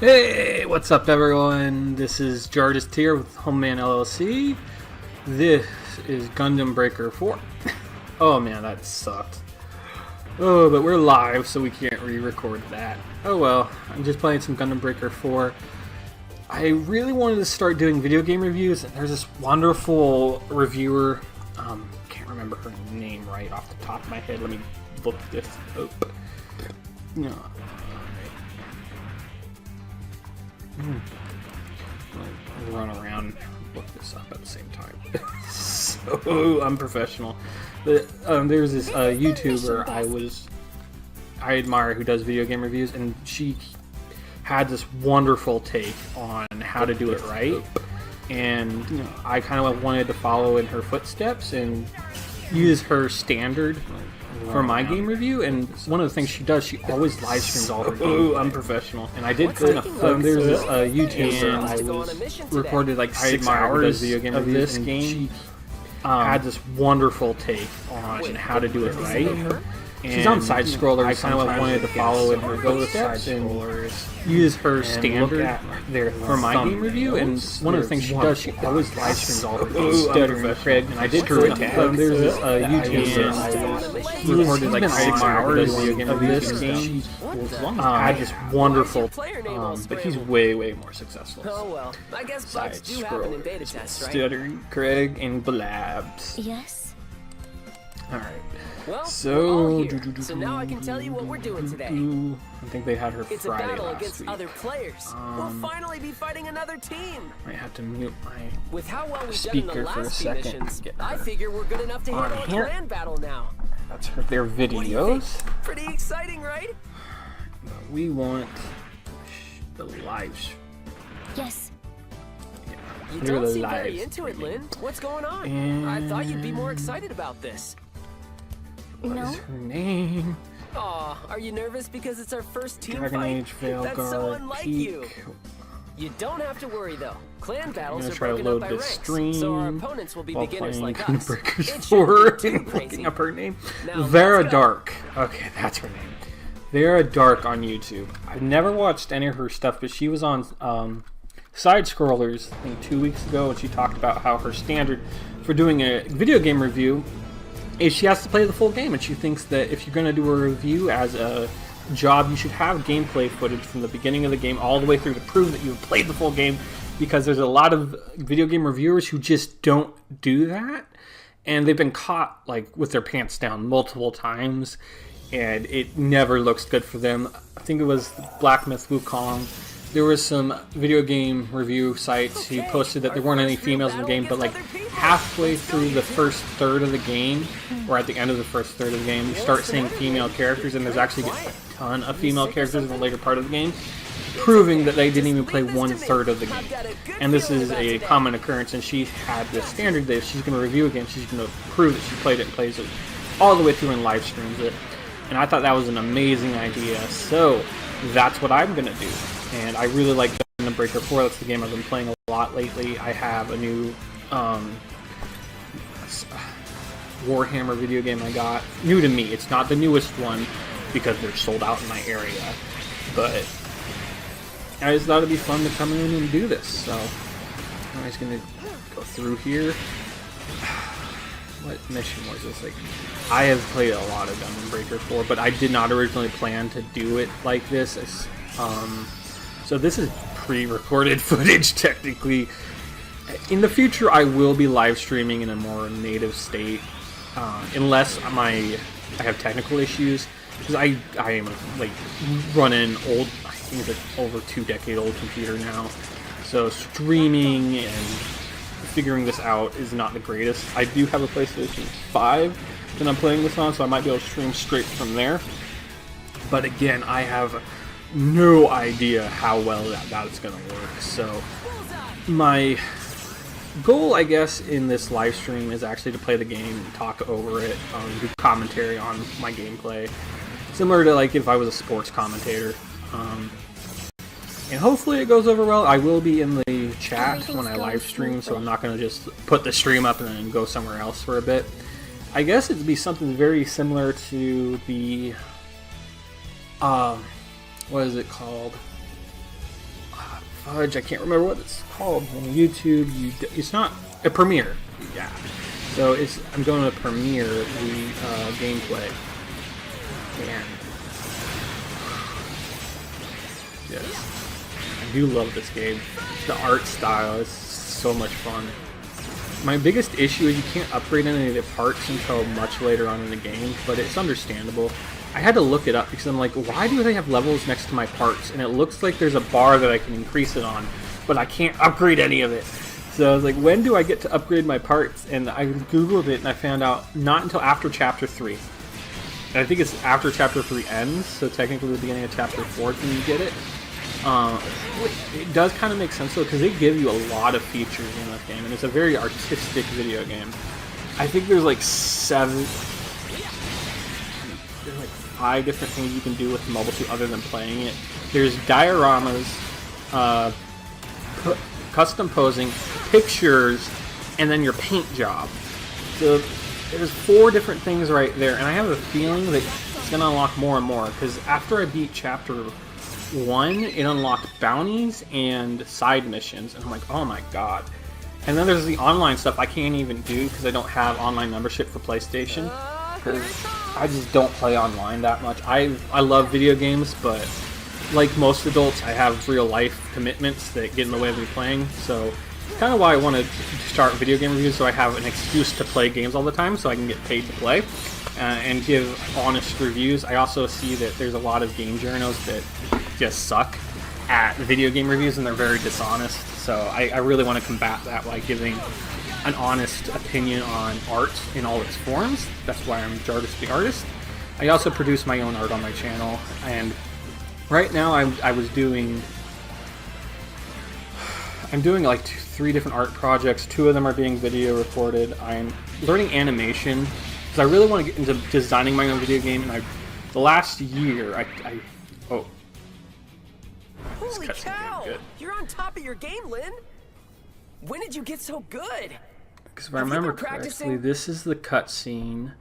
Hey, what's up everyone? This is Jardist here with Homeman LLC. This is Gundam Breaker 4. Oh man, that sucked. Oh, but we're live, so we can't re-record that. Oh well, I'm just playing some Gundam Breaker 4. I really wanted to start doing video game reviews, and there's this wonderful reviewer, can't remember her name right off the top of my head. Let me look this up. No. I'll run around and look this up at the same time. So unprofessional. But there's this YouTuber I admire who does video game reviews, and she had this wonderful take on how to do it right. And I kind of wanted to follow in her footsteps and use her standard for my game review. And one of the things she does, she always live streams all her games. Unprofessional. And I did there's this YouTuber I recorded like 6 hours of this game. She had this wonderful take on how to do it right. She's on side scrollers. I kind of wanted to follow in her footsteps and use her standard for my game review. And one of the things she does, she always live streams all her games. Stuttering Craig, and I did her attack. There's this YouTuber I recorded like 6 hours of this game. Had this wonderful, but he's way more successful. Oh well, I guess bugs do happen in beta tests, right? Stuttering Craig and Blabs. Yes. Alright. Well, So now I can tell you what we're doing today. I think they had her It's a Friday battle last against week. other players. We'll finally be fighting another team. I have to mute my With how well we've done in the speaker for a last few second. missions, Get I her figure we're good enough to on handle a here. clan battle now. That's their What do you videos. think? Pretty exciting, right? We want the live. Yes. You Here are don't the seem live very into it, streaming. Lynn. What's going on? I thought you'd be more excited about this. What No. is her name? Aw, are you nervous because it's our first team Dragon fight? Age That's so Veilguard unlike Peak. you. You don't have to worry though. Clan battles gonna are try to broken load up by this ranks, stream so our opponents will be while beginners playing like Gundam us. Breakers It 4 shouldn't be too and crazy. looking up her name. Now, Vera let's go. Dark. Okay, that's her name. Vera Dark on YouTube. I've never watched any of her stuff, but she was on Side Scrollers, I think 2 weeks ago, and she talked about how her standard for doing a video game review is she has to play the full game, and she thinks that if you're going to do a review as a job, you should have gameplay footage from the beginning of the game all the way through to prove that you've played the full game, because there's a lot of video game reviewers who just don't do that, and they've been caught like with their pants down multiple times, and it never looks good for them. I think it was Black Myth Wukong. There was some video game review sites who posted that there weren't any females in the game, but like halfway through the first third of the game, or at the end of the first third of the game, you start seeing female characters, and there's actually a ton of female characters in the later part of the game, proving that they didn't even play 1/3 of the game. And this is a common occurrence, and she had this standard that if she's going to review a game, she's going to prove that she played it and plays it all the way through and live streams it. And I thought that was an amazing idea, so that's what I'm going to do. And I really like Gundam Breaker 4. That's the game I've been playing a lot lately. I have a new Warhammer video game I got. New to me. It's not the newest one because they're sold out in my area. But I just thought it'd be fun to come in and do this. So I'm just going to go through here. What mission was this? Like, I have played a lot of Gundam Breaker 4, but I did not originally plan to do it like this. So this is pre-recorded footage, technically. In the future, I will be live streaming in a more native state, unless I have technical issues, because I am like running old. I think it's an over 2-decade-old computer now, so streaming and figuring this out is not the greatest. I do have a PlayStation 5 that I'm playing this on, so I might be able to stream straight from there. But again, I have no idea how well that's going to work. So my goal, I guess, in this live stream is actually to play the game, talk over it, do commentary on my gameplay, similar to like if I was a sports commentator. And hopefully it goes over well. I will be in the chat when I live stream, so I'm not going to just put the stream up and then go somewhere else for a bit. I guess it'd be something very similar to the, what is it called? fudge, I can't remember what it's called on YouTube. It's not a premiere. Yeah. So I'm going to premiere the gameplay. And yes, I do love this game. The art style is so much fun. My biggest issue is you can't upgrade any of the parts until much later on in the game, but it's understandable. I had to look it up because I'm like, why do they have levels next to my parts? And it looks like there's a bar that I can increase it on, but I can't upgrade any of it. So I was like, when do I get to upgrade my parts? And I googled it and I found out not until after chapter 3. And I think it's after chapter 3 ends, so technically the beginning of chapter 4 when you get it. It does kind of make sense though, because they give you a lot of features in this game, and it's a very artistic video game. I think there's like 5 different things you can do with the mobile suit other than playing it. There's dioramas, custom posing, pictures, and then your paint job. So there's 4 different things right there, and I have a feeling that it's going to unlock more and more, because after I beat chapter 1, it unlocked bounties and side missions, and I'm like, oh my god. And then there's the online stuff I can't even do because I don't have online membership for PlayStation, because I just don't play online that much. I love video games, but like most adults, I have real life commitments that get in the way of me playing, so kind of why I want to start video game reviews, so I have an excuse to play games all the time, so I can get paid to play and give honest reviews. I also see that there's a lot of game journals that just suck at video game reviews, and they're very dishonest, so I really want to combat that by giving an honest opinion on art in all its forms. That's why I'm Jarvis the Artist. I also produce my own art on my channel, and right now I'm doing like 3 different art projects. 2 of them are being video recorded. I'm learning animation because I really want to get into designing my own video game, and the last year oh. Holy cow! You're on top of your game, Lynn! When did you get so good? Because if I remember correctly, this is the cutscene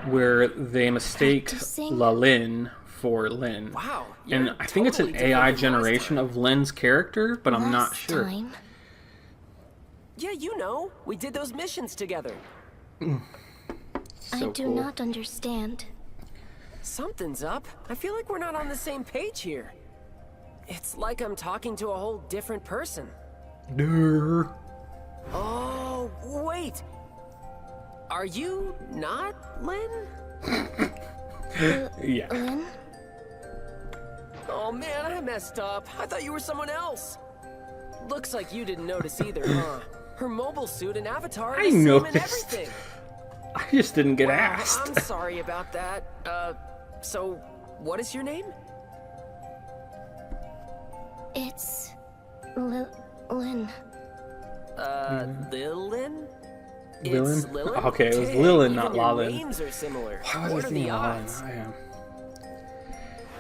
where they mistake Lynn for Lynn. Wow. And I think it's an AI generation of Lynn's character, but I'm not sure. Yeah, you know. We did those missions together. I do not understand. Something's up. I feel like we're not on the same page here. It's like I'm talking to a whole different person. Durr. Oh, wait. Are you not Lynn? Yeah. Lynn? Oh man, I messed up. I thought you were someone else. Looks like you didn't notice either, huh? Her mobile suit and avatar are the same and everything. I just didn't get asked. I'm sorry about that. So what is your name? It's Lynn. Lilin? Lilin? It's Lilin? Okay, it was Dang, Lilin, not even your Lalin. names are similar. Why was What I are thinking the Lalin? odds?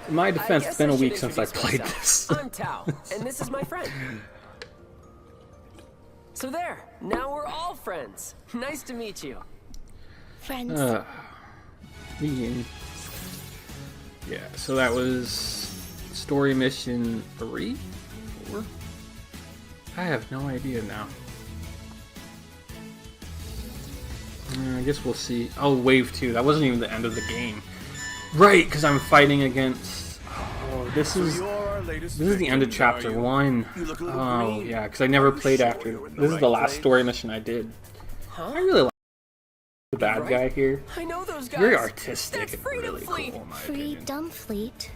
In my defense, it's been a week since I introduce played myself. this. I'm Tao, and this is my friend. So there, now we're all friends. Nice to meet you. Friends. Yeah, so that was story mission 3? 4? I have no idea now. I guess we'll see. Oh, wave 2. That wasn't even the end of the game. Right, because I'm fighting against... Oh, this is the end of chapter 1. Oh, yeah, because I never played after. This is the last story mission I did. I really like the bad guy here. I know those guys. Very artistic That's and Freedom really Fleet. cool, in my opinion. Freedom Fleet.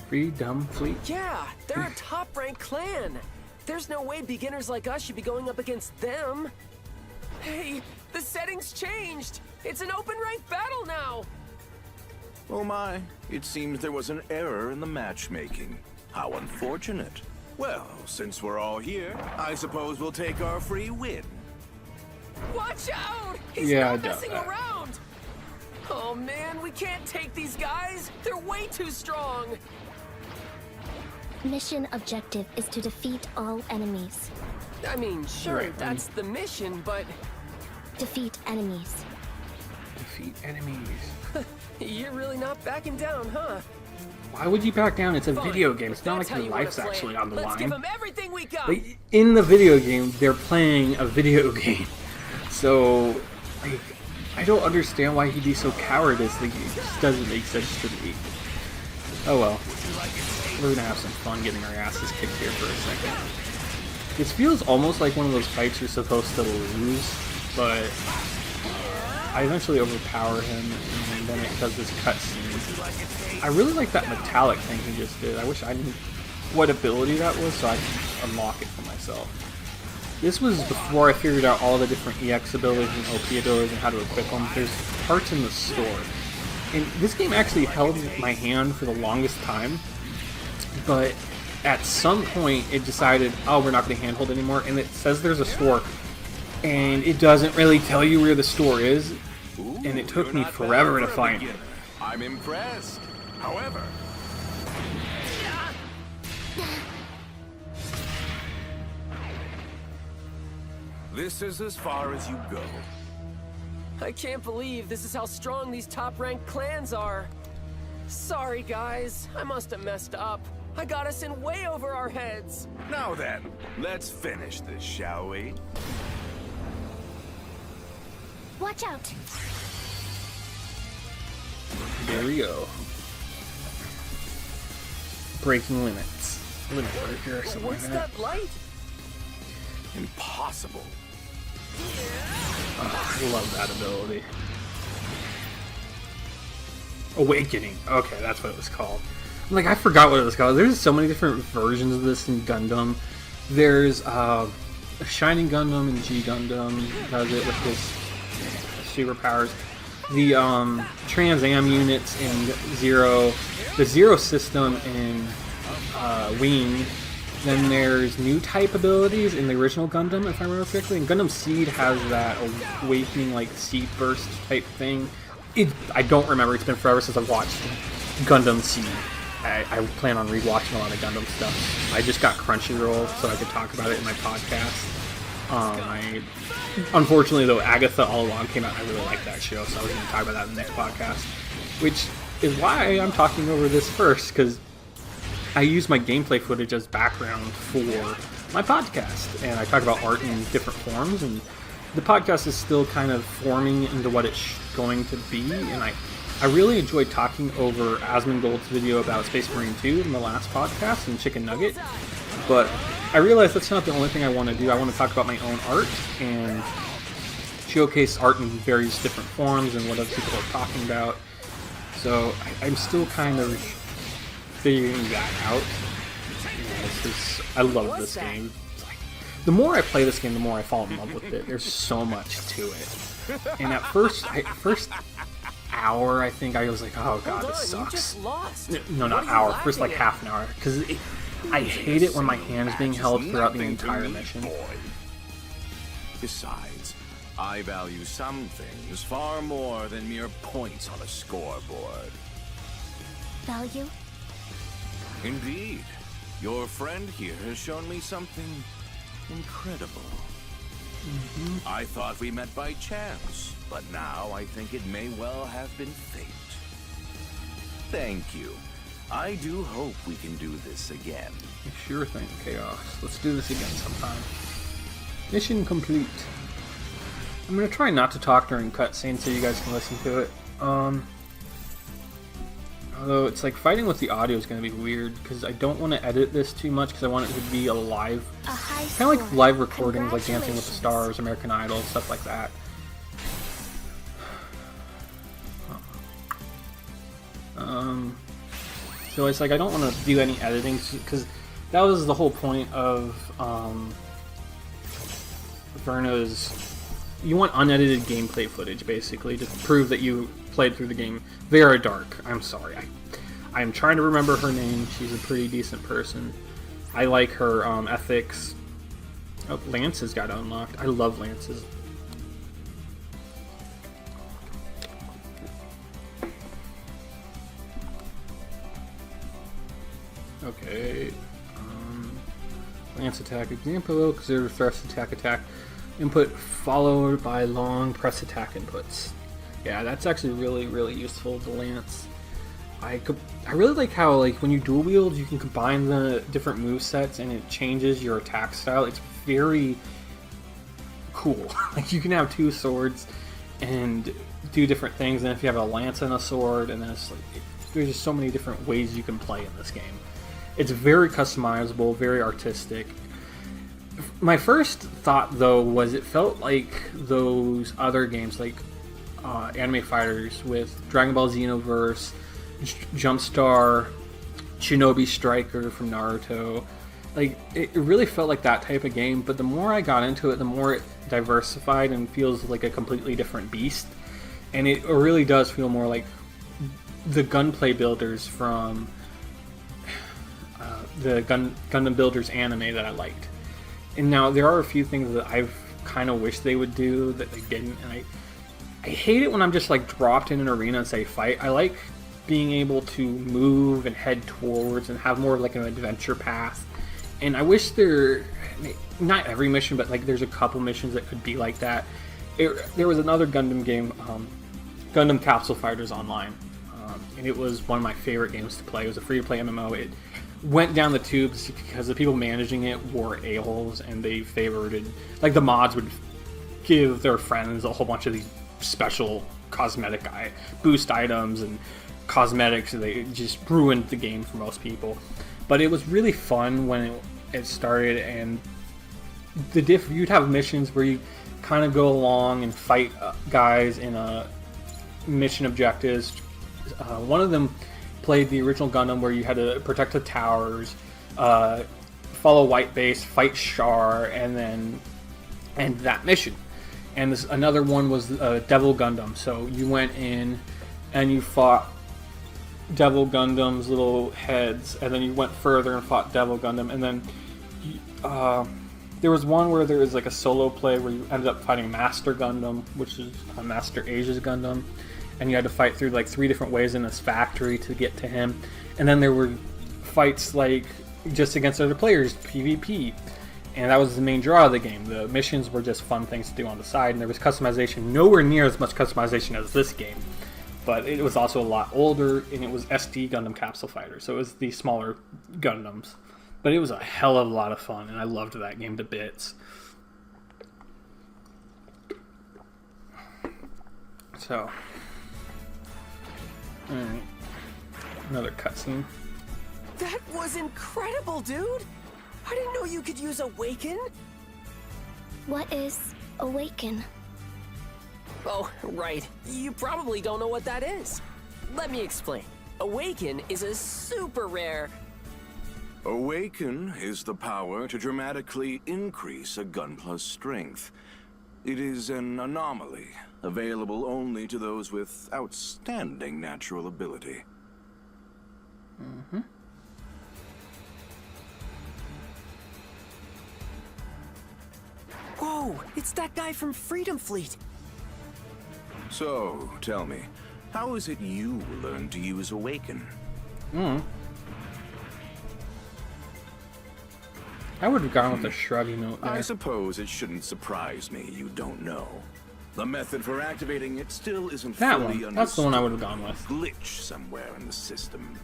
Freedom Fleet? Yeah, they're a top-ranked clan. There's no way beginners like us should be going up against them. Hey, the settings changed. It's an open-ranked battle now. Oh my, it seems there was an error in the matchmaking. How unfortunate. Well, since we're all here, I suppose we'll take our free win. Watch out! He's Yeah, I not doubt messing that. around. Oh man, we can't take these guys. They're way too strong. Mission objective is to defeat all enemies. I mean, sure, Right, that's the mission, but Defeat enemies. Defeat enemies. you're really not backing down, huh? Why would you back down? It's a Fine, video game. if It's not like that's how your you wanna life's play actually it, on the let's give line. them everything we got. Like, in the video game, they're playing a video game. So, like, I don't understand why he'd be so cowardice. Like, it just doesn't make sense to me. Oh well. We're gonna have some fun getting our asses kicked here for a second. This feels almost like one of those fights you're supposed to lose, but I eventually overpower him, and then it does this cutscene. I really like that metallic thing he just did. I wish I knew what ability that was so I could unlock it for myself. This was before I figured out all the different EX abilities and OP abilities and how to equip them. There's parts in the store. And this game actually held my hand for the longest time, but at some point it decided, oh, we're not going to handhold anymore, and it says there's a store, and it doesn't really tell you where the store is, and it took me forever to find it. I'm impressed. However, this is as far as you go. I can't believe this is how strong these top-ranked clans are. Sorry, guys. I must have messed up. I got us in way over our heads. Now then, let's finish this, shall we? Watch out! There we go. Breaking limits. Limit breaker or something What's like that. that light? Impossible. Oh, I love that ability. Awakening. Okay, that's what it was called. Like, I forgot what it was called. There's so many different versions of this in Gundam. There's Shining Gundam and G Gundam does it with his superpowers. The Trans Am units in Zero, the Zero system in Wing. Then there's new type abilities in the original Gundam, if I remember correctly. And Gundam Seed has that awakening, like, seed burst type thing. I don't remember. It's been forever since I've watched Gundam Seed. I plan on rewatching a lot of Gundam stuff. I just got Crunchyroll so I could talk about it in my podcast. Unfortunately, though, Agatha All Along came out. I really like that show, so I was going to talk about that in the next podcast. Which is why I'm talking over this first, because I use my gameplay footage as background for my podcast, and I talk about art in different forms, and the podcast is still kind of forming into what it's going to be, and I really enjoyed talking over Asmongold's video about Space Marine 2 in the last podcast and Chicken Nugget, but I realized that's not the only thing I want to do. I want to talk about my own art and showcase art in various different forms and what other people are talking about, so I'm still kind of figuring that out. I love this game. The more I play this game, the more I fall in love with it. There's so much to it. And at first hour, I think I was like, oh god, this You sucks. just lost. No, not What are you hour. laughing First, like at? half an hour. Because I hate it when my hand is being held throughout the Nothing to entire me, mission. boy. Besides, I value some things far more than mere points on a scoreboard. Value? Indeed. Your friend here has shown me something incredible. I thought we met by chance, but now I think it may well have been fate. Thank you. I do hope we can do this again. Sure thing, Chaos. Let's do this again sometime. Mission complete. I'm going to try not to talk during cutscenes so you guys can listen to it. Although it's like fighting with the audio is going to be weird because I don't want to edit this too much because I want it to be a live, kind of like live recordings, like Dancing with the Stars, American Idol, stuff like that. So it's like I don't want to do any editing because that was the whole point of Verna's. You want unedited gameplay footage, basically, to prove that you played through the game. Vera Dark. I'm sorry. I'm trying to remember her name. She's a pretty decent person. I like her ethics. Oh, Lance's got unlocked. I love Lance's. Okay. Lance attack example. Consider thrust attack. Input followed by long press attack inputs. Yeah, that's actually really, really useful to Lance. I really like how, like, when you dual wield, you can combine the different move sets and it changes your attack style. It's very cool. Like, you can have two swords and do different things, and if you have a lance and a sword, and then it's like there's just so many different ways you can play in this game. It's very customizable, very artistic. My first thought, though, was it felt like those other games, like anime fighters with Dragon Ball Xenoverse, Jumpstar, Shinobi Striker from Naruto. Like, it really felt like that type of game, but the more I got into it, the more it diversified and feels like a completely different beast. And it really does feel more like the gunplay builders from the Gundam Builders anime that I liked. And now there are a few things that I've kind of wished they would do that they didn't, and I hate it when I'm just like dropped in an arena and say fight. I like being able to move and head towards and have more of like an adventure path. And I wish not every mission, but like there's a couple missions that could be like that. There was another Gundam game, Gundam Capsule Fighters Online, and it was one of my favorite games to play. It was a free-to-play MMO. It went down the tubes because the people managing it were a-holes, and they favored, like, the mods would give their friends a whole bunch of these special cosmetic boost items and cosmetics. They just ruined the game for most people. But it was really fun when it started, and you'd have missions where you kind of go along and fight guys in mission objectives. One of them played the original Gundam, where you had to protect the towers, follow White Base, fight Char, and then end that mission. And another one was Devil Gundam. So you went in and you fought Devil Gundam's little heads, and then you went further and fought Devil Gundam, and then there was one where there was like a solo play where you ended up fighting Master Gundam, which is Master Asia's Gundam, and you had to fight through like 3 different ways in this factory to get to him. And then there were fights like just against other players, PvP, and that was the main draw of the game. The missions were just fun things to do on the side, and there was customization, nowhere near as much customization as this game. But it was also a lot older, and it was SD Gundam Capsule Fighter, so it was the smaller Gundams. But it was a hell of a lot of fun, and I loved that game to bits. So, alright, another cutscene. That was incredible, dude! I didn't know you could use Awaken! What is Awaken? Oh, right. You probably don't know what that is. Let me explain. Awaken is a super rare... Awaken is the power to dramatically increase a Gunpla's strength. It is an anomaly, available only to those with outstanding natural ability. Mm-hmm. Whoa, it's that guy from Freedom Fleet. So, tell me, how is it you learned to use Awaken? I would have gone with a shruggy note there. I suppose it shouldn't surprise me you don't know. The method for activating it still isn't That fully one. understood. That's the one I would have gone with. Glitch somewhere in the system.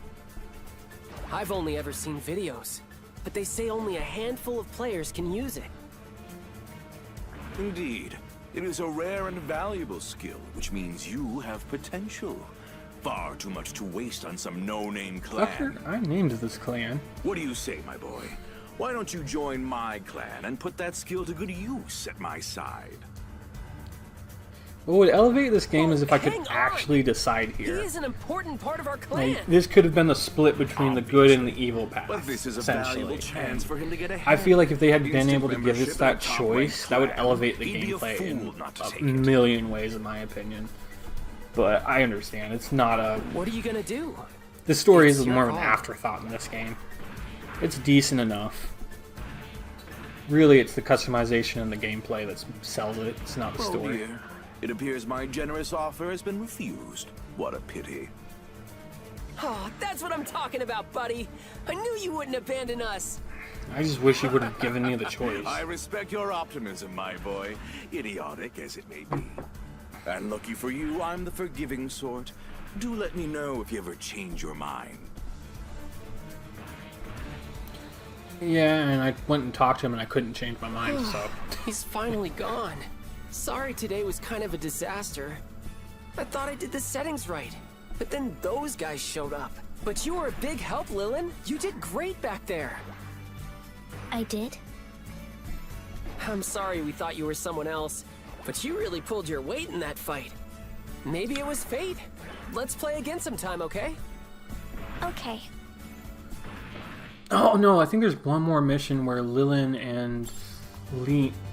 I've only ever seen videos, but they say only a handful of players can use it. Indeed. It is a rare and valuable skill, which means you have potential. Far too much to waste on some no-name clan. I named this clan. What do you say, my boy? Why don't you join my clan and put that skill to good use at my side? What would elevate this game is if I could hang on. actually decide He here. is an important part of our clan. Like, this could have been the split between the good and the evil path, But this is a essentially. valuable chance for him to get ahead. I feel like if they had been Instant able to give us membership that in a top-ranked choice, that would clan, elevate the he'd be a gameplay fool in not to a take it. million ways, in my opinion. But I understand. It's not a... What are you gonna do? The story It's is your more of an call. afterthought in this game. It's decent enough. Really, it's the customization and the gameplay that sells it. It's not the Oh story. dear. It appears my generous offer has been refused. What a pity. Oh, that's what I'm talking about, buddy. I knew you wouldn't abandon us. I just wish you would have given me the choice. I respect your optimism, my boy, idiotic as it may be. And lucky for you, I'm the forgiving sort. Do let me know if you ever change your mind. Yeah, and I went and talked to him and I couldn't change my mind, so... He's finally gone. Sorry today was kind of a disaster. I thought I did the settings right, but then those guys showed up. But you were a big help, Lilin. You did great back there. I did? I'm sorry we thought you were someone else, but you really pulled your weight in that fight. Maybe it was fate. Let's play again sometime, okay? Okay. Oh no, I think there's one more mission where Lilin and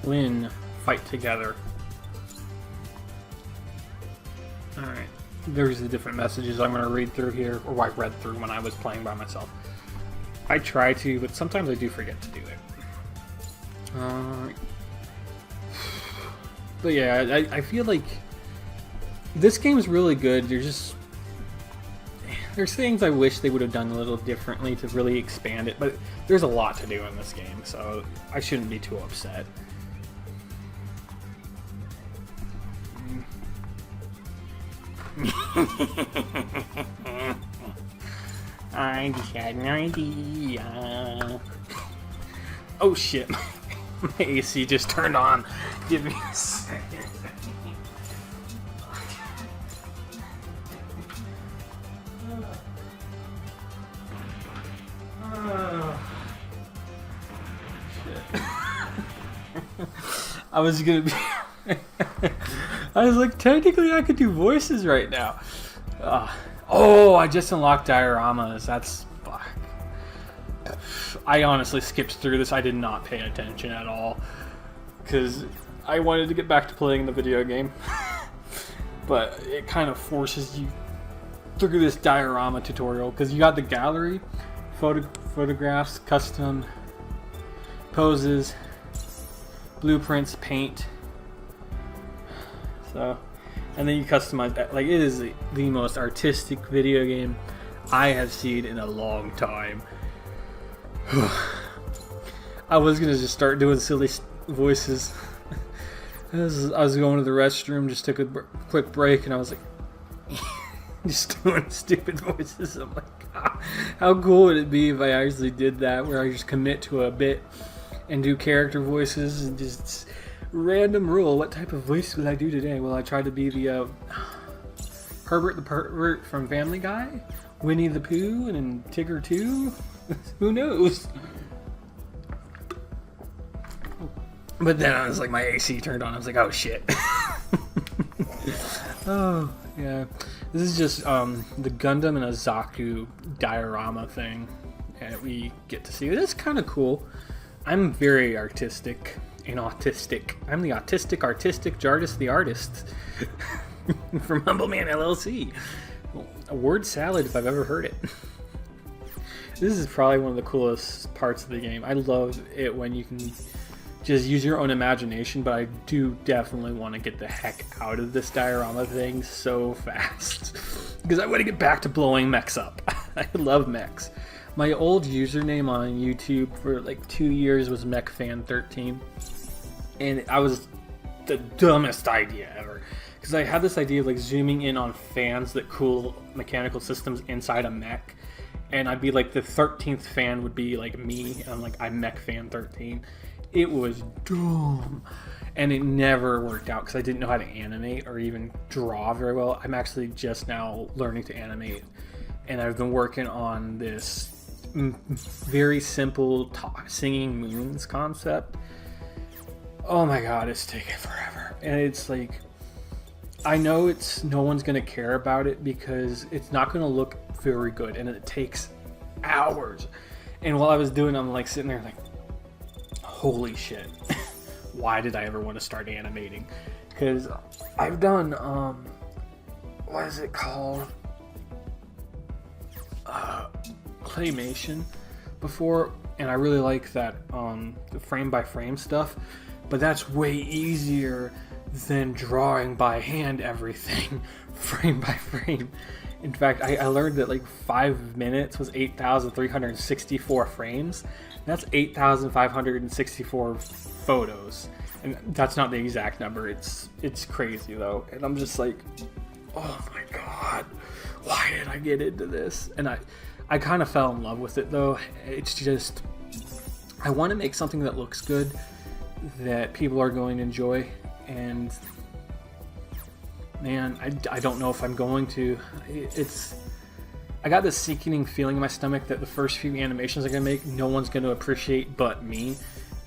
Lin fight together. Alright. There's the different messages I'm going to read through here, or I read through when I was playing by myself. I try to, but sometimes I do forget to do it. But yeah, I feel like this game's really good. There's things I wish they would have done a little differently to really expand it, but there's a lot to do in this game, so I shouldn't be too upset. I just had an idea. Oh shit, my AC just turned on. Give me a second. I was gonna be. I was like, technically, I could do voices right now. Oh, I just unlocked dioramas. That's fuck. I honestly skipped through this. I did not pay attention at all because I wanted to get back to playing the video game. But it kind of forces you through this diorama tutorial because you got the gallery, photographs, custom poses, blueprints, paint. So, and then you customize that. Like, it is the most artistic video game I have seen in a long time. I was gonna just start doing silly voices. I was going to the restroom, just took a quick break, and I was like, just doing stupid voices. I'm like, God, how cool would it be if I actually did that, where I just commit to a bit and do character voices and just random rule. What type of voice will I do today? Will I try to be the Herbert the Pervert from Family Guy? Winnie the Pooh and Tigger too? Who knows? But then I was like, my AC turned on. I was like, oh shit. Oh, yeah. This is just the Gundam and a Zaku diorama thing that we get to see. It's kind of cool. I'm very artistic and autistic. I'm the autistic Jardis the artist from Humbleman LLC. A word salad if I've ever heard it. This is probably one of the coolest parts of the game. I love it when you can just use your own imagination, but I do definitely want to get the heck out of this diorama thing so fast. Because I want to get back to blowing mechs up. I love mechs. My old username on YouTube for like 2 years was MechFan13. And I was the dumbest idea ever. Because I had this idea of like zooming in on fans that cool mechanical systems inside a mech. And I'd be like, the 13th fan would be like me. And I'm like, I'm MechFan13. It was dumb. And it never worked out because I didn't know how to animate or even draw very well. I'm actually just now learning to animate. And I've been working on this very simple singing moons concept. Oh my god, it's taken forever. And it's like, I know no one's going to care about it because it's not going to look very good. And it takes hours. And while I was doing it, I'm like sitting there like, holy shit. Why did I ever want to start animating? Because I've done, what is it called? Claymation before, and I really like that the frame by frame stuff, but that's way easier than drawing by hand everything frame by frame. In fact, I learned that like 5 minutes was 8,364 frames. That's 8,564 photos, and that's not the exact number. It's crazy though, and I'm just like, oh my god, why did I get into this? And I kind of fell in love with it though. It's just, I want to make something that looks good, that people are going to enjoy, and man, I don't know if I'm going to. I got this sickening feeling in my stomach that the first few animations I'm going to make, no one's going to appreciate but me.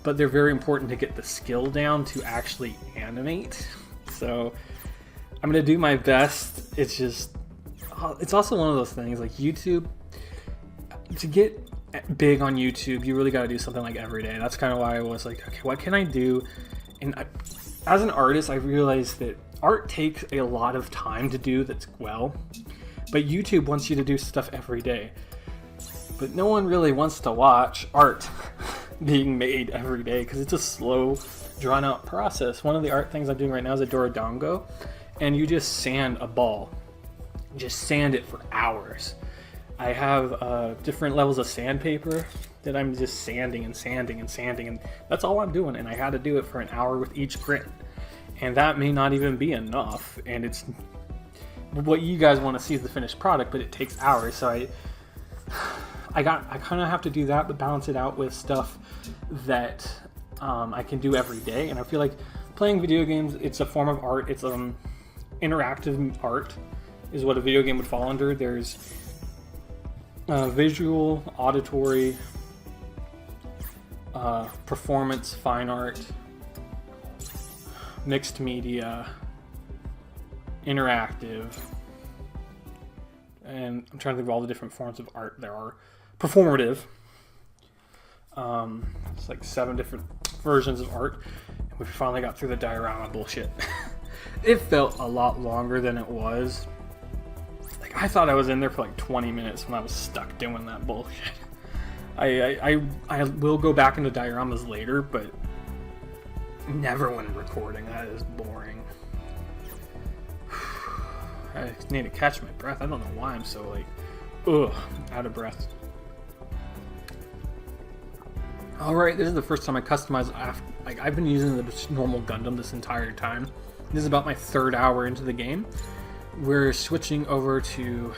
But they're very important to get the skill down to actually animate. So I'm going to do my best. It's just, it's also one of those things like YouTube. To get big on YouTube, you really got to do something like every day. That's kind of why I was like, okay, what can I do? And as an artist, I realized that art takes a lot of time to do that's well. But YouTube wants you to do stuff every day. But no one really wants to watch art being made every day because it's a slow, drawn-out process. One of the art things I'm doing right now is a Dorodongo, and you just sand a ball. Just sand it for hours. I have different levels of sandpaper that I'm just sanding and sanding and sanding, and that's all I'm doing. And I had to do it for an hour with each grit. And that may not even be enough, and it's what you guys want to see is the finished product, but it takes hours. So I kind of have to do that, but balance it out with stuff that I can do every day. And I feel like playing video games, it's a form of art. It's interactive art is what a video game would fall under. There's visual, auditory, performance, fine art, mixed media, interactive, and I'm trying to think of all the different forms of art there are. Performative. It's like 7 different versions of art, and we finally got through the diorama bullshit. It felt a lot longer than it was. Like, I thought I was in there for like 20 minutes when I was stuck doing that bullshit. I will go back into dioramas later, but never when recording. That is boring. I need to catch my breath. I don't know why I'm so like, out of breath. Alright, this is the first time I customized after, like, I've been using the normal Gundam this entire time. This is about my 3rd hour into the game. We're switching over to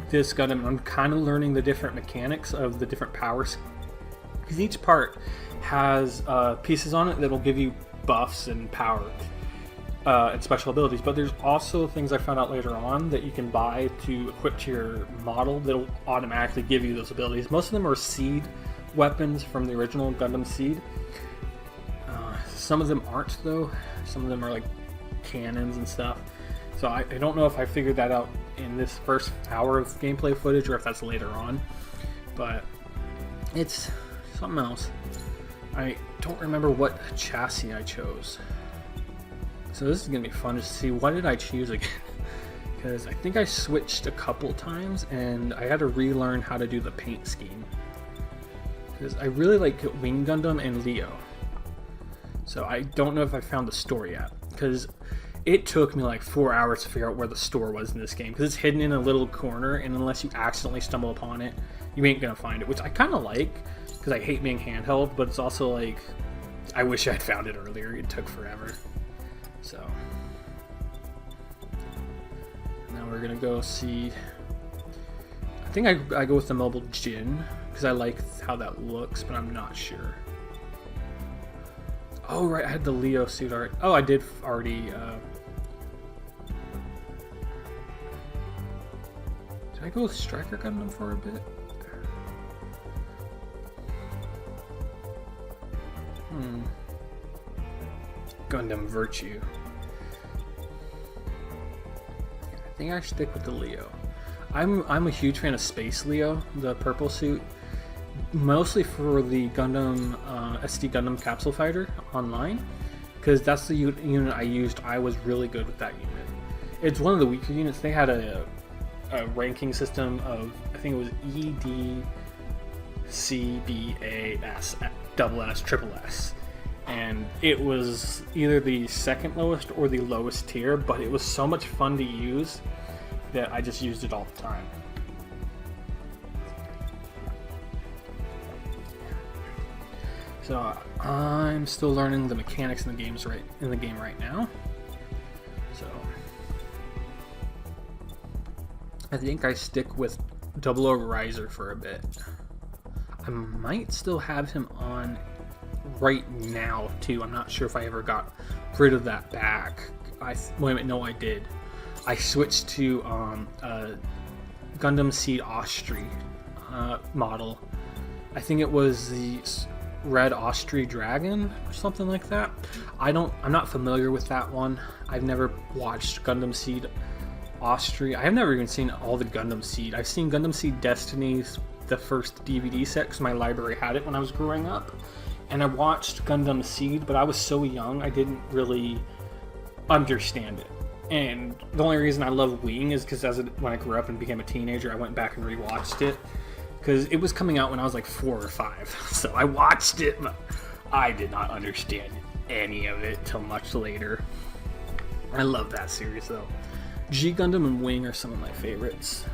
this Gundam. I'm kind of learning the different mechanics of the different powers, because each part has pieces on it that'll give you buffs and power. And special abilities, but there's also things I found out later on that you can buy to equip to your model that'll automatically give you those abilities. Most of them are seed weapons from the original Gundam Seed. Some of them aren't though. Some of them are like cannons and stuff. So I don't know if I figured that out in this first hour of gameplay footage or if that's later on. But it's something else. I don't remember what chassis I chose. So this is going to be fun to see. What did I choose again? Because I think I switched a couple times and I had to relearn how to do the paint scheme. Because I really like Wing Gundam and Leo. So I don't know if I found the store yet. Because it took me like 4 hours to figure out where the store was in this game. Because it's hidden in a little corner, and unless you accidentally stumble upon it, you ain't going to find it. Which I kind of like, because I hate being handheld. But it's also like, I wish I'd found it earlier. It took forever. So now we're gonna go see. I think I go with the mobile Jin because I like how that looks, but I'm not sure. Oh right, I had the Leo suit art. Oh, I did already. Did I go with Striker Gundam for a bit? Gundam Virtue. I think I should stick with the Leo. I'm a huge fan of Space Leo, the purple suit, mostly for the Gundam SD Gundam Capsule Fighter online, because that's the unit I used. I was really good with that unit. It's one of the weaker units. They had a ranking system of, I think it was E, D, C, B, A, S, double S, triple S. And it was either the second lowest or the lowest tier, but it was so much fun to use that I just used it all the time. So I'm still learning the mechanics in the game right now. So I think I stick with Double O Riser for a bit. I might still have him on right now too. I'm not sure if I ever got rid of that back. Wait a minute, no, I did. I switched to Gundam Seed Austri model. I think it was the Red Austri Dragon or something like that. I'm not familiar with that one. I've never watched Gundam Seed Austri. I have never even seen all the Gundam Seed. I've seen Gundam Seed Destiny's, the first DVD set, because my library had it when I was growing up. And I watched Gundam Seed, but I was so young I didn't really understand it. And the only reason I love Wing is because when I grew up and became a teenager, I went back and rewatched it. Because it was coming out when I was like 4 or 5. So I watched it, but I did not understand any of it till much later. I love that series though. G Gundam and Wing are some of my favorites.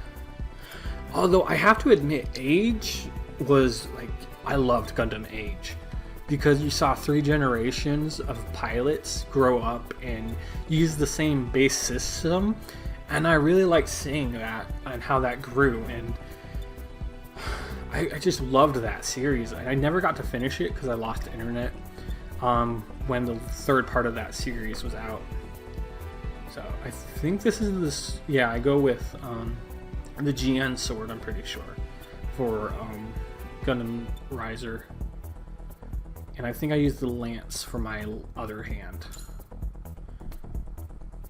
Although I have to admit, Age was like, I loved Gundam Age. Because you saw 3 generations of pilots grow up and use the same base system. And I really liked seeing that and how that grew. And I just loved that series. I never got to finish it because I lost the internet when the 3rd part of that series was out. So I think this is this. Yeah, I go with the GN sword, I'm pretty sure, for Gundam Riser. And I think I used the lance for my other hand.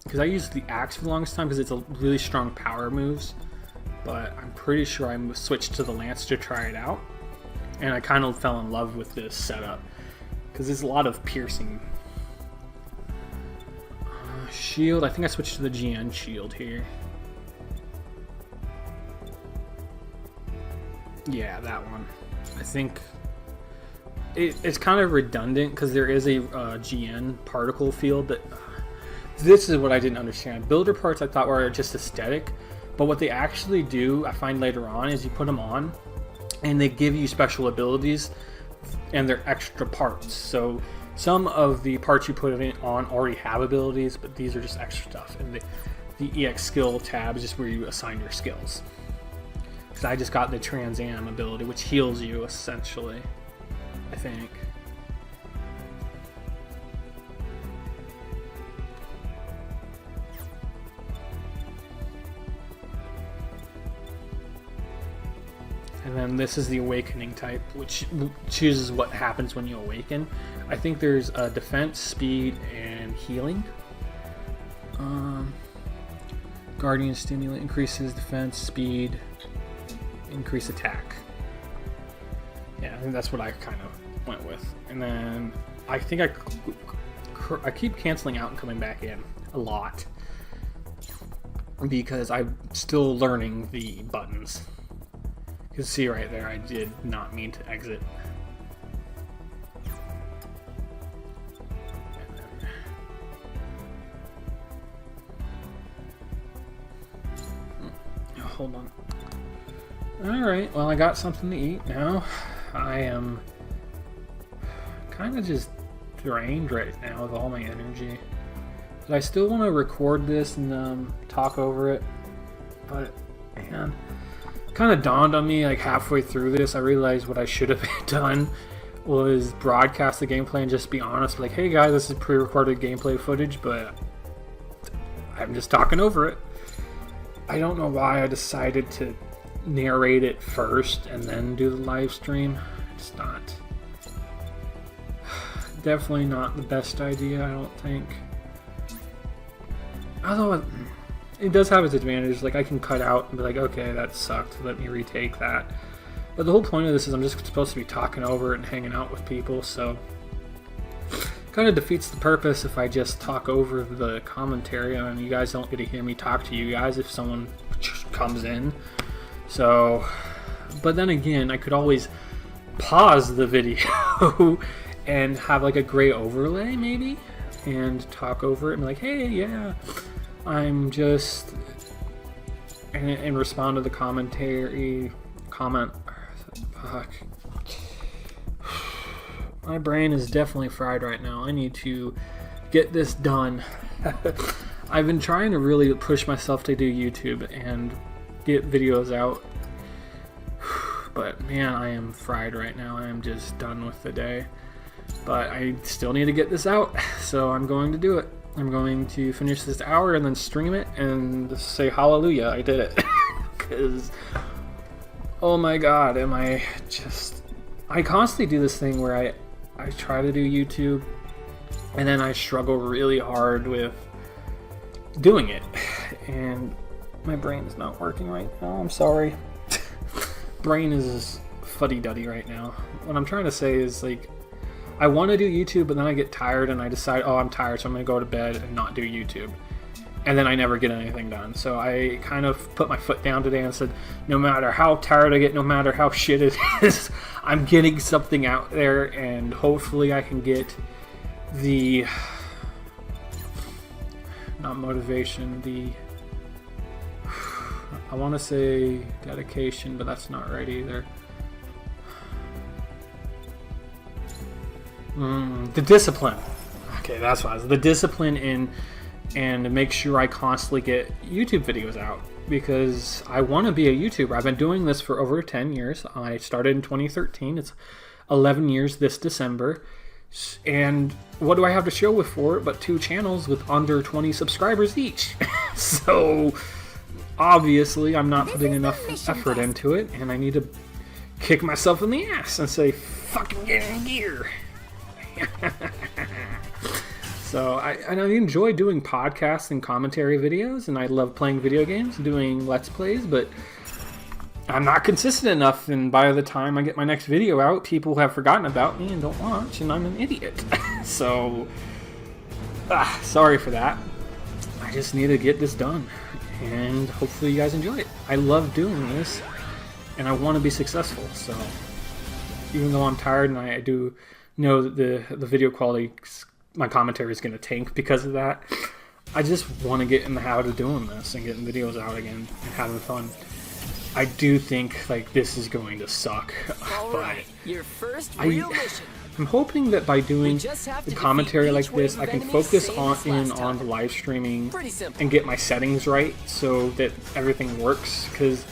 Because I used the axe for the longest time because it's a really strong power moves. But I'm pretty sure I switched to the lance to try it out. And I kind of fell in love with this setup. Because there's a lot of piercing. Shield, I think I switched to the GN shield here. Yeah, that one. I think it's kind of redundant because there is a GN particle field that... This is what I didn't understand. Builder parts I thought were just aesthetic. But what they actually do, I find later on, is you put them on and they give you special abilities and they're extra parts. So some of the parts you put on already have abilities, but these are just extra stuff. And the EX skill tab is just where you assign your skills. Because I just got the Trans Am ability, which heals you essentially, I think. And then this is the awakening type, which chooses what happens when you awaken. I think there's defense, speed, and healing. Guardian Stimulant increases defense, speed, increase attack. Yeah, I think that's what I kind of went with. And then I think I keep canceling out and coming back in a lot because I'm still learning the buttons. You can see right there, I did not mean to exit. Oh, hold on. Alright, well I got something to eat now. I am kind of just drained right now with all my energy. But I still want to record this and talk over it. But, man... kind of dawned on me like halfway through this. I realized what I should have done was broadcast the gameplay and just be honest, like, hey guys, this is pre-recorded gameplay footage, but I'm just talking over it. I don't know why I decided to narrate it first and then do the live stream. It's not, definitely not the best idea, I don't think. Although it does have its advantages, like I can cut out and be like, okay, that sucked, let me retake that. But the whole point of this is I'm just supposed to be talking over it and hanging out with people, so kind of defeats the purpose if I just talk over the commentary and you guys don't get to hear me talk to you guys if someone comes in. So, but then again, I could always pause the video and have like a gray overlay maybe and talk over it and be like, hey, yeah, I'm just, and respond to the comment. Fuck. My brain is definitely fried right now. I need to get this done. I've been trying to really push myself to do YouTube, and get videos out. But man, I am fried right now. I am just done with the day. But I still need to get this out, so I'm going to do it. I'm going to finish this hour and then stream it and say hallelujah, I did it. Because, oh my god, am I just... I constantly do this thing where I try to do YouTube, and then I struggle really hard with doing it. And my brain is not working right now, I'm sorry. Brain is fuddy-duddy right now. What I'm trying to say is, like, I want to do YouTube, but then I get tired and I decide, oh, I'm tired, so I'm going to go to bed and not do YouTube. And then I never get anything done. So I kind of put my foot down today and said, no matter how tired I get, no matter how shit it is, I'm getting something out there, and hopefully I can get the, not motivation, the, I want to say dedication, but that's not right either. The discipline. Okay, that's what I was. The discipline in, and make sure I constantly get YouTube videos out, because I want to be a YouTuber. I've been doing this for over 10 years. I started in 2013. It's 11 years this December. And what do I have to show for it but 2 channels with under 20 subscribers each? So obviously I'm not putting enough effort into it, and I need to kick myself in the ass and say, fucking get in gear. So I enjoy doing podcasts and commentary videos, and I love playing video games, doing Let's Plays, but I'm not consistent enough, and by the time I get my next video out, people have forgotten about me and don't watch, and I'm an idiot. So, sorry for that. I just need to get this done, and hopefully you guys enjoy it. I love doing this, and I want to be successful, so even though I'm tired and I do know that the video quality, my commentary is going to tank because of that, I just want to get in the habit of doing this and getting videos out again and having fun. I do think like this is going to suck, but your first real mission. I'm hoping that by doing the commentary like this, I can focus on the live streaming and get my settings right so that everything works, because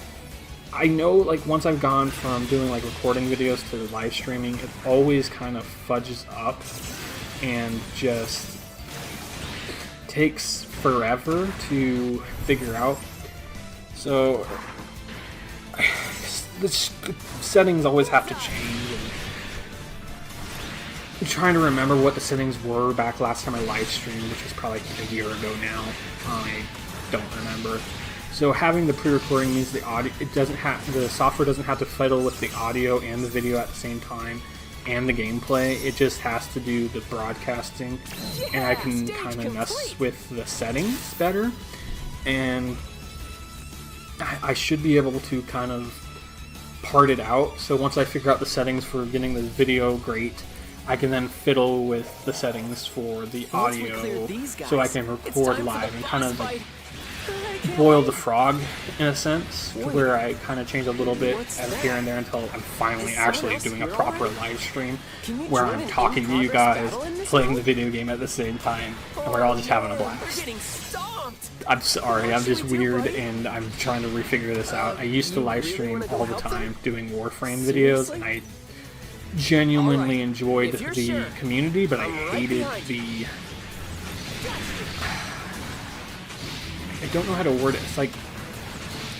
I know, like, once I've gone from doing like recording videos to live streaming, it always kind of fudges up and just takes forever to figure out. So the settings always have to change. I'm trying to remember what the settings were back last time I live streamed, which was probably like a year ago now. I don't remember. So having the pre-recording means the audio, the software doesn't have to fiddle with the audio and the video at the same time, and the gameplay. It just has to do the broadcasting, and I can kind of mess with the settings better, and I should be able to kind of part it out. So once I figure out the settings for getting the video great, I can then fiddle with the settings for the audio, so I can record live and kind of like boil the frog in a sense, where I kind of change a little bit here and there until I'm finally actually doing a proper live stream where I'm talking to you guys, playing the video game at the same time, and we're all just having a blast. I'm sorry, I'm just weird and I'm trying to refigure this out. I used to live stream all the time doing Warframe videos, and I genuinely enjoyed the community, but I hated the... I don't know how to word it. It's like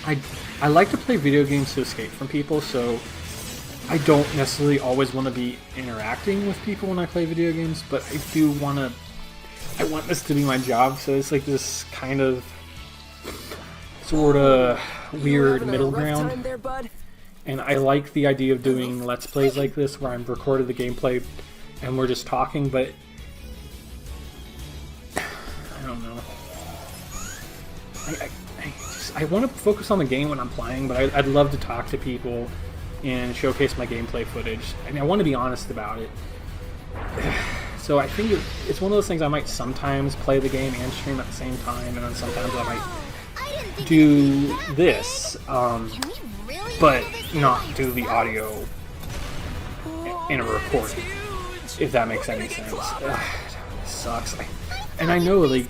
I like to play video games to escape from people, so I don't necessarily always want to be interacting with people when I play video games, but I do want to. I want this to be my job, so it's like this kind of sort of weird middle ground. And I like the idea of doing Let's Plays like this, where I'm recorded the gameplay and we're just talking, but I don't know. I want to focus on the game when I'm playing, but I'd love to talk to people and showcase my gameplay footage. And I want to be honest about it. So I think it's one of those things I might sometimes play the game and stream at the same time, and then sometimes I might do this, but not do the audio in a recording, if that makes any sense. This sucks. And I know, like,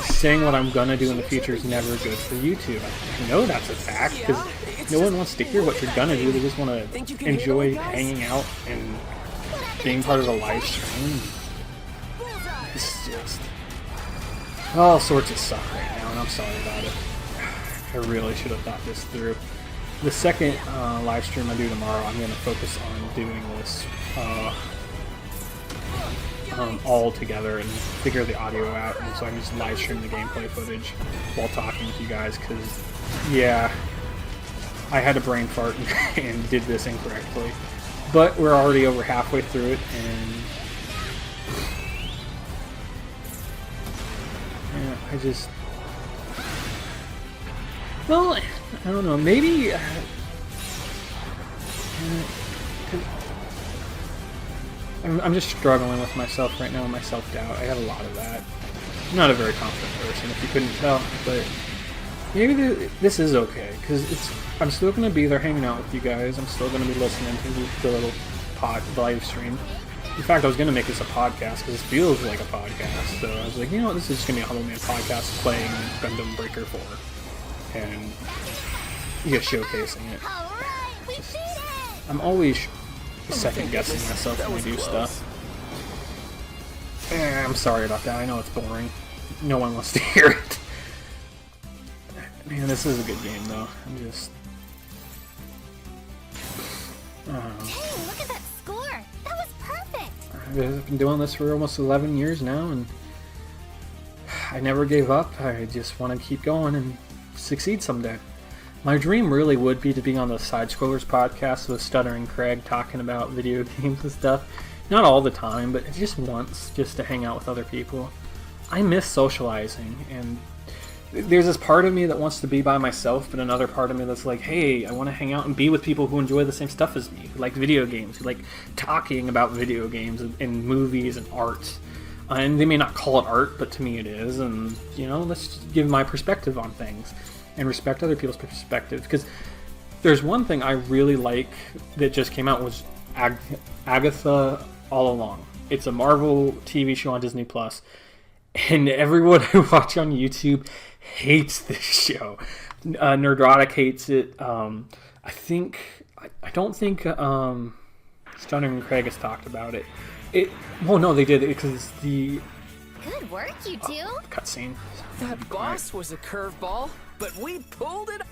saying what I'm gonna do in the future is never good for YouTube. I know that's a fact, because no one wants to hear what you're gonna do. They just want to enjoy hanging out and being part of the live stream. It's just all sorts of stuff right now, and I'm sorry about it. I really should have thought this through. The second live stream I do tomorrow, I'm going to focus on doing this all together and figure the audio out, and so I can just live stream the gameplay footage while talking with you guys, because, yeah, I had a brain fart and did this incorrectly. But we're already over halfway through it, and yeah, I just... Well, I don't know, maybe... I'm just struggling with myself right now, my self-doubt. I have a lot of that. I'm not a very confident person, if you couldn't tell, but maybe this is okay, because I'm still going to be there hanging out with you guys. I'm still going to be listening to the little live stream. In fact, I was going to make this a podcast, because it feels like a podcast, so I was like, you know what, this is just going to be a Humble Man podcast playing Gundam Breaker 4. And showcasing it. I'm always second guessing myself when I do stuff. I'm sorry about that. I know it's boring. No one wants to hear it. Man, this is a good game though. I'm just... Dang, look at that score! That was perfect! I've been doing this for almost 11 years now, and I never gave up. I just want to keep going and succeed someday. My dream really would be to be on the Side Scrollers podcast with Stuttering Craig talking about video games and stuff. Not all the time, but just once, just to hang out with other people. I miss socializing, and there's this part of me that wants to be by myself, but another part of me that's like, hey, I want to hang out and be with people who enjoy the same stuff as me, who like video games, who like talking about video games and movies and art. And they may not call it art, but to me it is, and, you know, let's give my perspective on things and respect other people's perspectives, because there's one thing I really like that just came out was Agatha All Along. It's a Marvel TV show on Disney Plus, and everyone I watch on YouTube hates this show. Nerdrotic hates it. I don't think Stunning Craig has talked about it. Well, no, they did, because the... Good work, you two! Cutscene. That boss was a curveball, but we pulled it.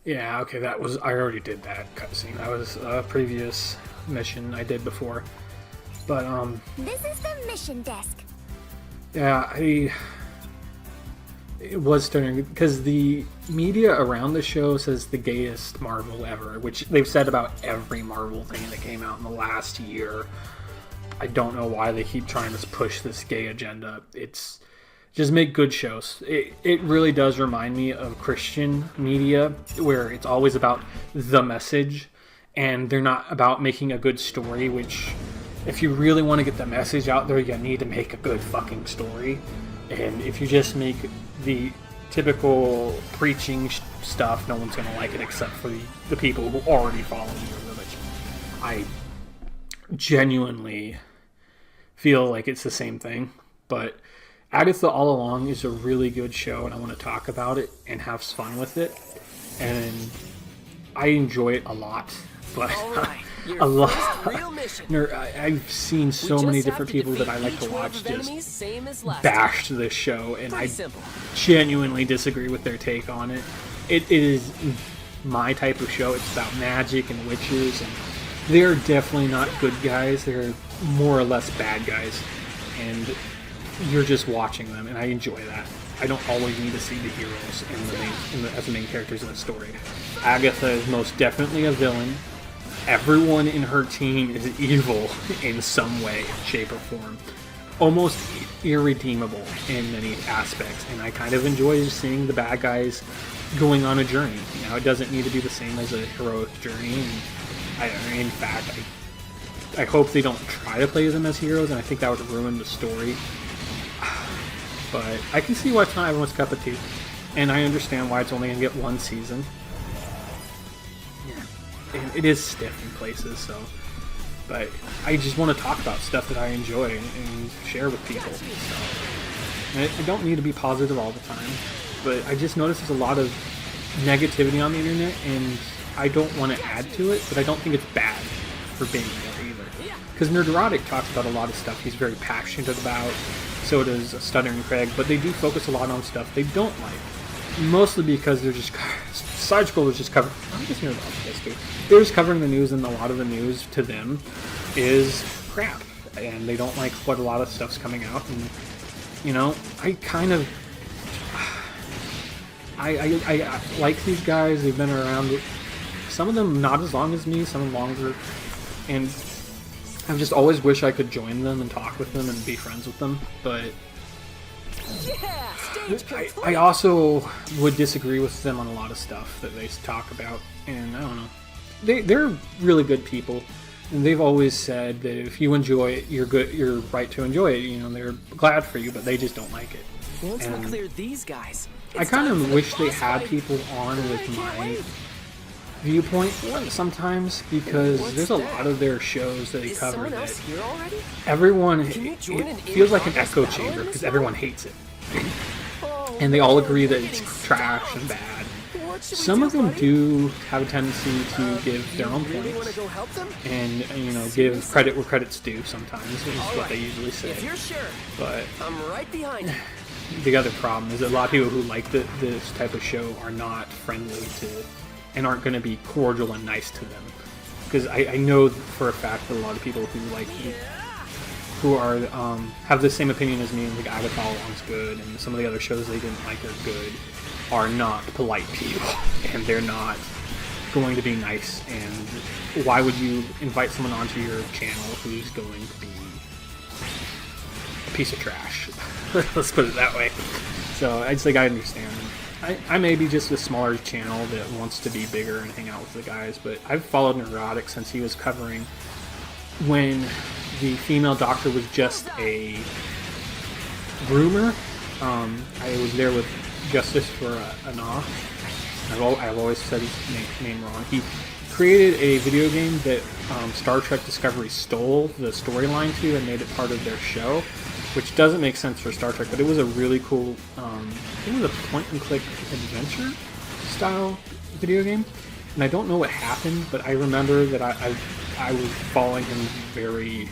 Yeah, okay, that was... I already did that cutscene. That was a previous mission I did before. But, This is the mission desk. yeah, it was stunning, because the media around the show says the gayest Marvel ever, which they've said about every Marvel thing that came out in the last year. I don't know why they keep trying to push this gay agenda. It's just make good shows. It really does remind me of Christian media, where it's always about the message, and they're not about making a good story, which, if you really want to get the message out there, you need to make a good fucking story. And if you just make the typical preaching stuff, no one's going to like it except for the people who already follow your religion. I genuinely feel like it's the same thing, but Agatha All Along is a really good show, and I want to talk about it and have fun with it, and I enjoy it a lot, but a lot. I've seen so many different people that I like to watch just bash this show, and I genuinely disagree with their take on it. It is my type of show. It's about magic and witches, and they're definitely not good guys. They're more or less bad guys, and you're just watching them, and I enjoy that. I don't always need to see the heroes as the main characters in the story. Agatha is most definitely a villain. Everyone in her team is evil in some way, shape, or form. Almost irredeemable in many aspects, and I kind of enjoy seeing the bad guys going on a journey. You know, it doesn't need to be the same as a heroic journey, and in fact, I hope they don't try to play them as heroes, and I think that would ruin the story. But I can see why it's not everyone's cup of tea, and I understand why it's only going to get one season. Yeah. And it is stiff in places, so but I just want to talk about stuff that I enjoy and share with people. So, and I don't need to be positive all the time, but I just notice there's a lot of negativity on the internet, and I don't want to add to it, but I don't think it's bad for being there either. Because Nerderotic talks about a lot of stuff he's very passionate about, so does Stuttering Craig, but they do focus a lot on stuff they don't like. Mostly because they're just... Side Scroll is just covering... I'm just hearing about this too. They're just covering the news, and a lot of the news to them is crap. And they don't like what a lot of stuff's coming out. And, you know, I kind of... I like these guys. They've been around... Some of them not as long as me, some of them longer. And I just always wish I could join them and talk with them and be friends with them. But... I also would disagree with them on a lot of stuff that they talk about, and I don't know. They're really good people, and they've always said that if you enjoy it, you're right to enjoy it. You know, they're glad for you, but they just don't like it. Once we clear these guys, I kind of wish they had people on with my viewpoint sometimes, because there's a lot of their shows that they cover that everyone, it feels like an echo chamber because everyone hates it. And they all agree that it's trash and bad. Some of them do have a tendency to give their own points and, you know, give credit where credit's due sometimes, is what they usually say. But the other problem is that a lot of people who like this type of show are not friendly to, and aren't going to be cordial and nice to them. Because I know for a fact that a lot of people who like who are have the same opinion as me, and like Agatha is good, and some of the other shows they didn't like are good, are not polite people, and they're not going to be nice. And why would you invite someone onto your channel who's going to be a piece of trash? Let's put it that way. So I just think I understand. I may be just a smaller channel that wants to be bigger and hang out with the guys, but I've followed Neurotic since he was covering when the female doctor was just a groomer. I was there with Justice for Agatha. I've always said his name wrong. He created a video game that Star Trek Discovery stole the storyline to and made it part of their show, which doesn't make sense for Star Trek, but it was a really cool, it was a point-and-click adventure style video game. And I don't know what happened, but I remember that I was following him very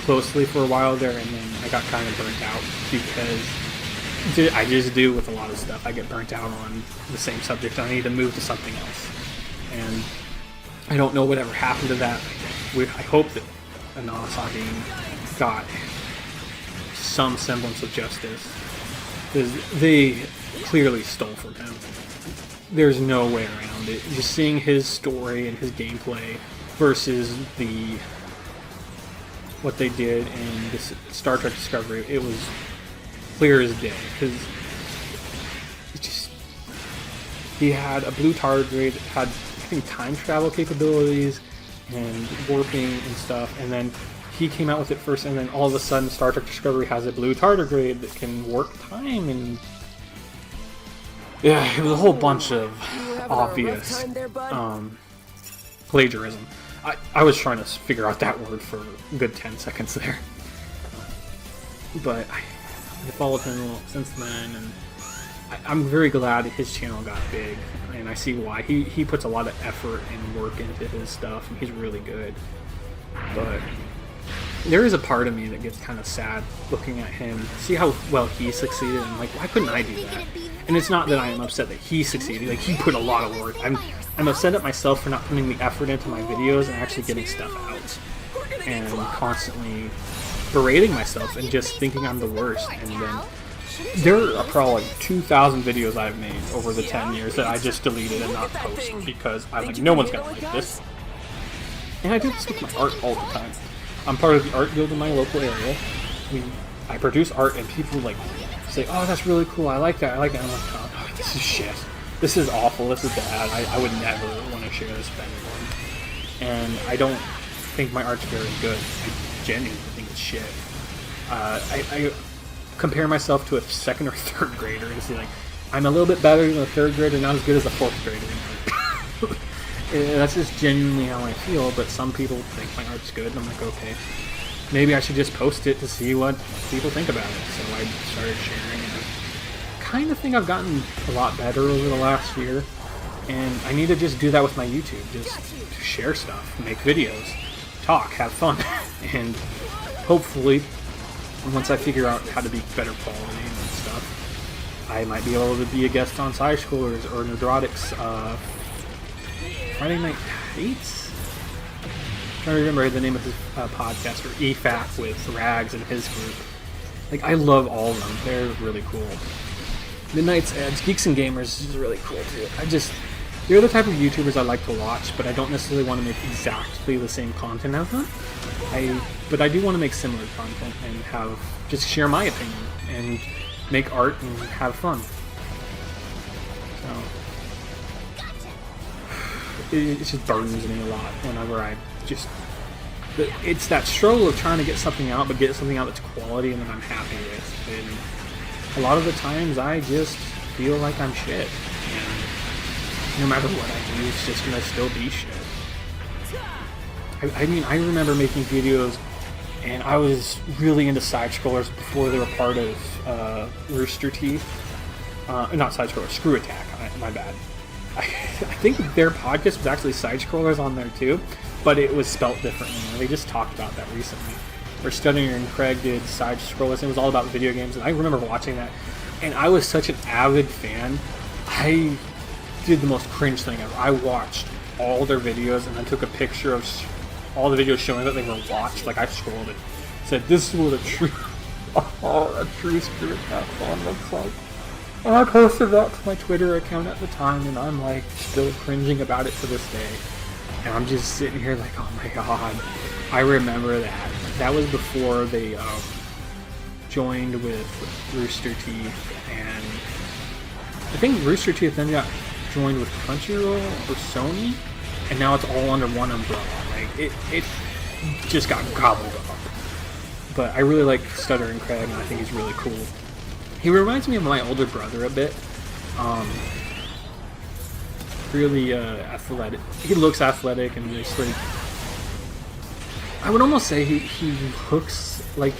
closely for a while there, and then I got kind of burnt out because I just do with a lot of stuff. I get burnt out on the same subject. I need to move to something else. And I don't know whatever happened to that. I hope that Agatha got some semblance of justice, because they clearly stole from him. There's no way around it. Just seeing his story and his gameplay versus what they did in this Star Trek Discovery, it was clear as day, because he had a blue tardigrade that had, I think, time travel capabilities and warping and stuff, and then he came out with it first, and then all of a sudden Star Trek Discovery has a blue tardigrade that can warp time, and yeah, it was a whole bunch of obvious plagiarism. I was trying to figure out that word for a good 10 seconds there. But I followed him since then, and I'm very glad his channel got big, and I see why. He puts a lot of effort and work into his stuff, and he's really good. But there is a part of me that gets kind of sad looking at him, see how well he succeeded, and like, why couldn't I do that? And it's not that I am upset that he succeeded, like, he put a lot of work. I'm upset at myself for not putting the effort into my videos and actually getting stuff out, and constantly berating myself and just thinking I'm the worst. And then there are probably 2,000 videos I've made over the 10 years that I just deleted and not post because I'm like, no one's gonna like this. And I do this with my art all the time. I'm part of the art guild in my local area. I produce art, and people like say, "Oh, that's really cool. I like that. I like that." I'm like, "Oh, this is shit. This is awful. This is bad. I would never want to share this with anyone." And I don't think my art's very good. I genuinely think it's shit. I compare myself to a second or third grader and say, like, I'm a little bit better than a third grader, not as good as a fourth grader. That's just genuinely how I feel, but some people think my art's good, and I'm like, okay, maybe I should just post it to see what people think about it. So I started sharing, and I kind of think I've gotten a lot better over the last year, and I need to just do that with my YouTube, just share stuff, make videos, talk, have fun, and hopefully, once I figure out how to be better quality and stuff, I might be able to be a guest on Side Scrollers or Neurotics Friday Night Hates? I'm trying to remember the name of his podcast, or EFAP with Rags and his group. Like, I love all of them. They're really cool. Midnight's Edge, Geeks and Gamers is really cool too. They're the type of YouTubers I like to watch, but I don't necessarily want to make exactly the same content as them. But I do want to make similar content and just share my opinion and make art and have fun. So it just burdens me a lot whenever it's that struggle of trying to get something out, but get something out that's quality and that I'm happy with. And a lot of the times I just feel like I'm shit. And no matter what I do, it's just gonna still be shit. I mean, I remember making videos, and I was really into side-scrollers before they were part of Rooster Teeth. Not side-scrollers, Screw Attack, my bad. I think their podcast was actually side-scrollers on there too, but it was spelt differently. They just talked about that recently. Where Studier and Craig did side-scrollers, and it was all about video games, and I remember watching that, and I was such an avid fan. I did the most cringe thing ever. I watched all their videos, and then took a picture of all the videos showing that they were watched. Like, I scrolled it, said, "This is what a true Screw Attack fan looks like." And I posted that to my Twitter account at the time, and I'm like still cringing about it to this day. And I'm just sitting here like, oh my god, I remember that. That was before they joined with Rooster Teeth, and I think Rooster Teeth then got joined with Crunchyroll or Sony, and now it's all under one umbrella. Like it just got gobbled up. But I really like Stutter and Craig, and I think he's really cool. He reminds me of my older brother a bit. Really athletic. He looks athletic and just like, I would almost say he looks like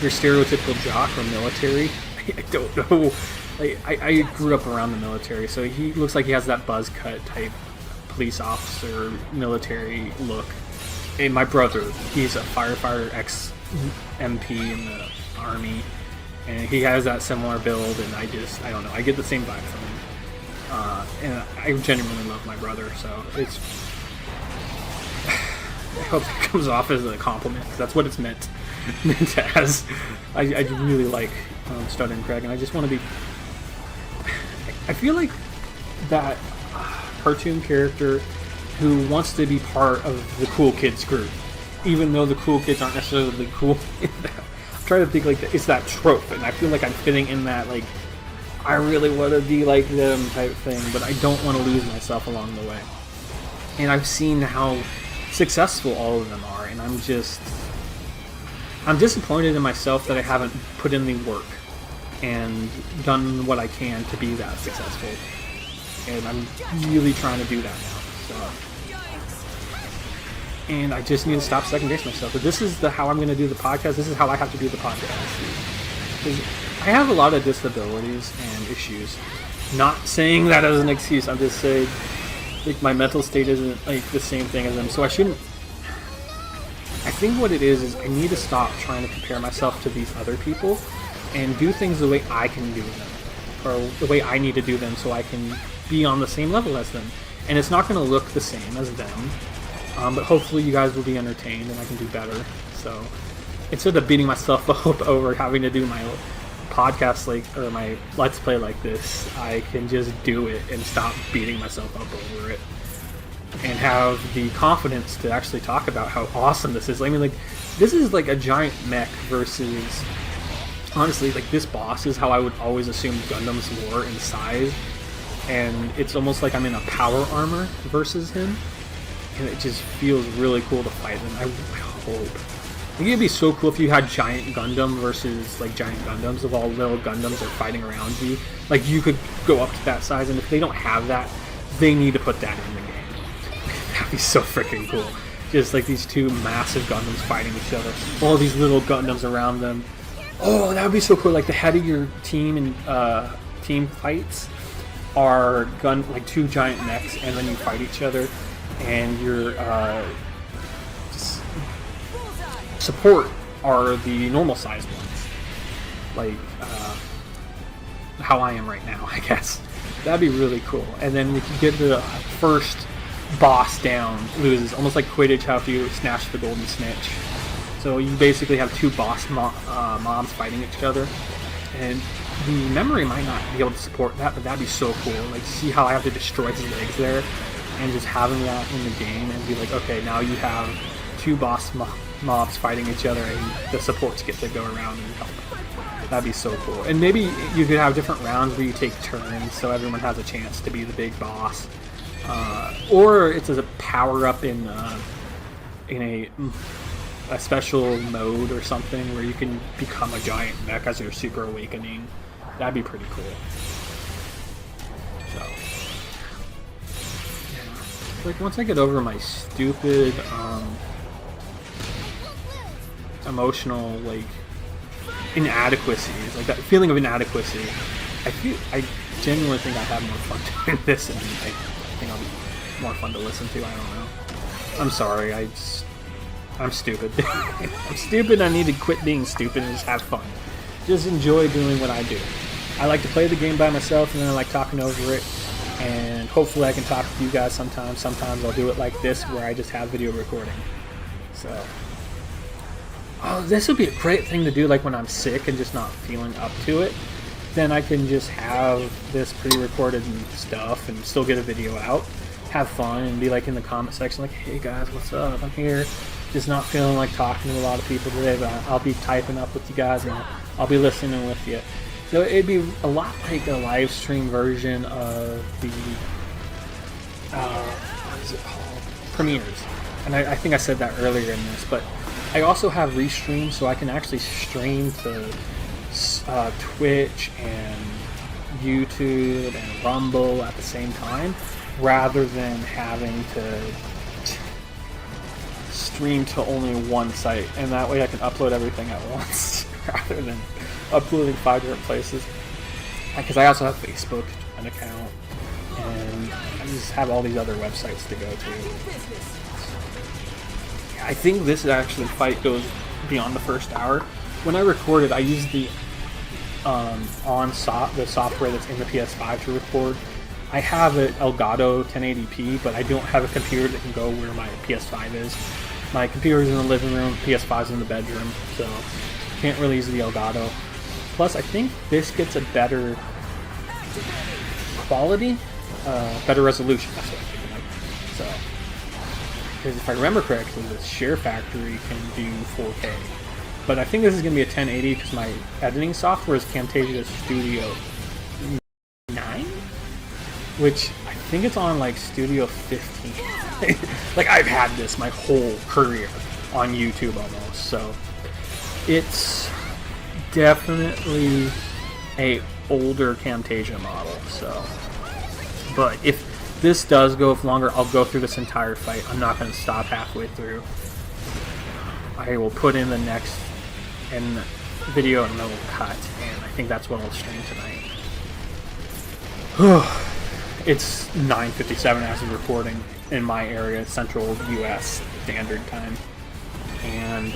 your stereotypical jock or military. I don't know. Like, I grew up around the military, so he looks like he has that buzz cut type police officer military look. And my brother, he's a firefighter, ex-MP in the Army, and he has that similar build, and I don't know, I get the same vibe from him. And I genuinely love my brother, so it's... I hope it comes off as a compliment, because that's what it's meant as. I really like Stud and Craig, and I just want to be... I feel like that cartoon character who wants to be part of the cool kids group, even though the cool kids aren't necessarily cool. I'm trying to think like it's that trope, and I feel like I'm fitting in that, like, I really want to be like them type thing, but I don't want to lose myself along the way. And I've seen how successful all of them are, and I'm disappointed in myself that I haven't put in the work and done what I can to be that successful. And I'm really trying to do that now. So. And I just need to stop second-guessing myself. But this is how I'm going to do the podcast. This is how I have to do the podcast. Because I have a lot of disabilities and issues. Not saying that as an excuse. I'm just saying, like, my mental state isn't like the same thing as them. So I shouldn't. I think what it is I need to stop trying to compare myself to these other people and do things the way I can do them, or the way I need to do them, so I can be on the same level as them. And it's not going to look the same as them, but hopefully you guys will be entertained and I can do better. So instead of beating myself up over having to do my podcast or my Let's Play like this, I can just do it and stop beating myself up over it, and have the confidence to actually talk about how awesome this is. I mean, like, this is like a giant mech versus, honestly, like, this boss is how I would always assume Gundams were in size, and it's almost like I'm in a power armor versus him, and it just feels really cool to fight him. I hope. I think it'd be so cool if you had giant Gundam versus, like, giant Gundams of all little Gundams are fighting around you. Like, you could go up to that size, and if they don't have that, they need to put that in the game. That'd be so freaking cool. Just like these two massive Gundams fighting each other. All these little Gundams around them. Oh, that would be so cool. Like the head of your team and team fights are like two giant mechs, and then you fight each other, and your support are the normal sized ones. Like how I am right now, I guess. That'd be really cool. And then if you get the first boss down, loses, almost like Quidditch, how if you snatch the golden snitch. So you basically have two boss mobs fighting each other, and the memory might not be able to support that, but that'd be so cool. Like, see how I have to destroy his legs there, and just having that in the game, and be like, okay, now you have two boss mobs fighting each other, and the supports get to go around and help. That'd be so cool. And maybe you could have different rounds where you take turns, so everyone has a chance to be the big boss. Or it's as a power-up in a special mode or something where you can become a giant mech as your super awakening. That'd be pretty cool. So, yeah. Like, once I get over my stupid, emotional, like, inadequacies, like that feeling of inadequacy, I genuinely think I have more fun doing this, and I think I'll be more fun to listen to. I don't know. I'm sorry. I'm stupid. I'm stupid. I need to quit being stupid and just have fun. Just enjoy doing what I do. I like to play the game by myself, and then I like talking over it. And hopefully I can talk to you guys sometimes. Sometimes I'll do it like this, where I just have video recording. So, oh, this would be a great thing to do, like when I'm sick and just not feeling up to it. Then I can just have this pre-recorded stuff and still get a video out, have fun, and be like in the comment section like, hey guys, what's up, I'm here. Just not feeling like talking to a lot of people today, but I'll be typing up with you guys, and I'll be listening with you. So it'd be a lot like a live stream version of the what is it called? Premieres. And I think I said that earlier in this, but I also have restream, so I can actually stream to Twitch and YouTube and Rumble at the same time, rather than having to stream to only one site. And that way I can upload everything at once rather than uploading 5 different places. Because I also have Facebook, an account, and I just have all these other websites to go to. I think this actually fight goes beyond the first hour. When I recorded, I used the the software that's in the PS5 to record. I have an Elgato 1080p, but I don't have a computer that can go where my PS5 is. My computer is in the living room, PS5 is in the bedroom, so can't really use the Elgato. Plus, I think this gets a better quality, better resolution. That's what I'm thinking of. So, because if I remember correctly, the Share Factory can do 4K. But I think this is going to be a 1080 because my editing software is Camtasia Studio 9, which I think it's on like Studio 15. Like, I've had this my whole career on YouTube almost, so it's definitely a older Camtasia model. So, but if this does go longer, I'll go through this entire fight. I'm not going to stop halfway through. I will put in the next video and then we'll cut, and I think that's what I'll stream tonight. It's 9:57 as of recording in my area, Central U.S. Standard Time, and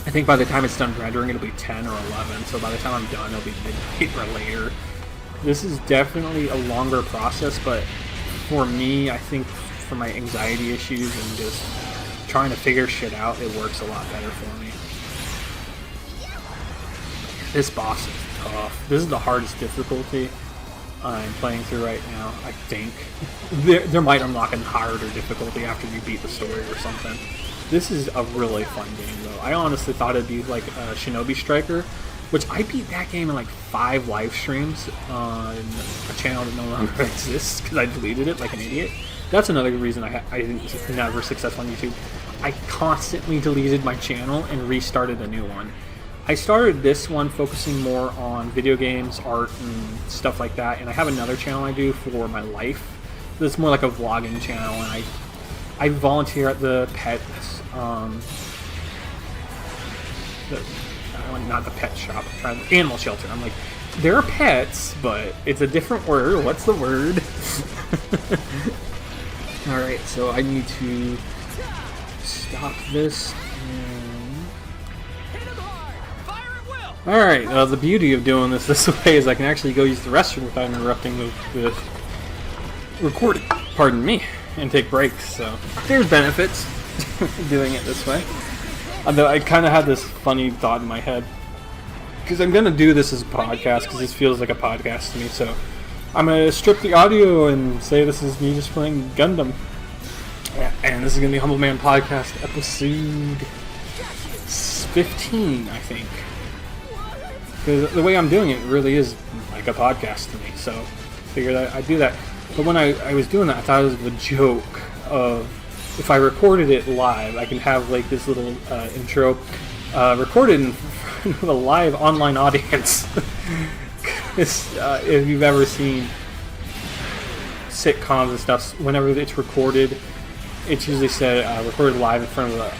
I think by the time it's done rendering, it'll be 10 or 11. So by the time I'm done, it'll be midnight or later. This is definitely a longer process, but for me, I think for my anxiety issues and just trying to figure shit out, it works a lot better for me. This boss is tough. This is the hardest difficulty I'm playing through right now, I think. There might unlock a harder difficulty after you beat the story or something. This is a really fun game, though. I honestly thought it'd be like Shinobi Striker, which I beat that game in like 5 live streams on a channel that no longer exists because I deleted it like an idiot. That's another reason I didn't never successful on YouTube. I constantly deleted my channel and restarted a new one. I started this one focusing more on video games, art, and stuff like that, and I have another channel I do for my life. It's more like a vlogging channel, and I volunteer at the pet, not the pet shop, I'm trying the animal shelter. I'm like, they're pets, but it's a different word. What's the word? Alright, so I need to stop this. Alright, the beauty of doing this way is I can actually go use the restroom without interrupting the recording, pardon me, and take breaks, so there's benefits doing it this way. Although I kind of had this funny thought in my head, because I'm going to do this as a podcast, because this feels like a podcast to me, so I'm going to strip the audio and say this is me just playing Gundam. And this is going to be Humble Man Podcast episode 15, I think. Because the way I'm doing it really is like a podcast to me, so I figured I'd do that. But when I was doing that, I thought it was a joke of, if I recorded it live, I can have like this little intro recorded in front of a live online audience. If you've ever seen sitcoms and stuff, whenever it's recorded, it's usually said recorded live in front of a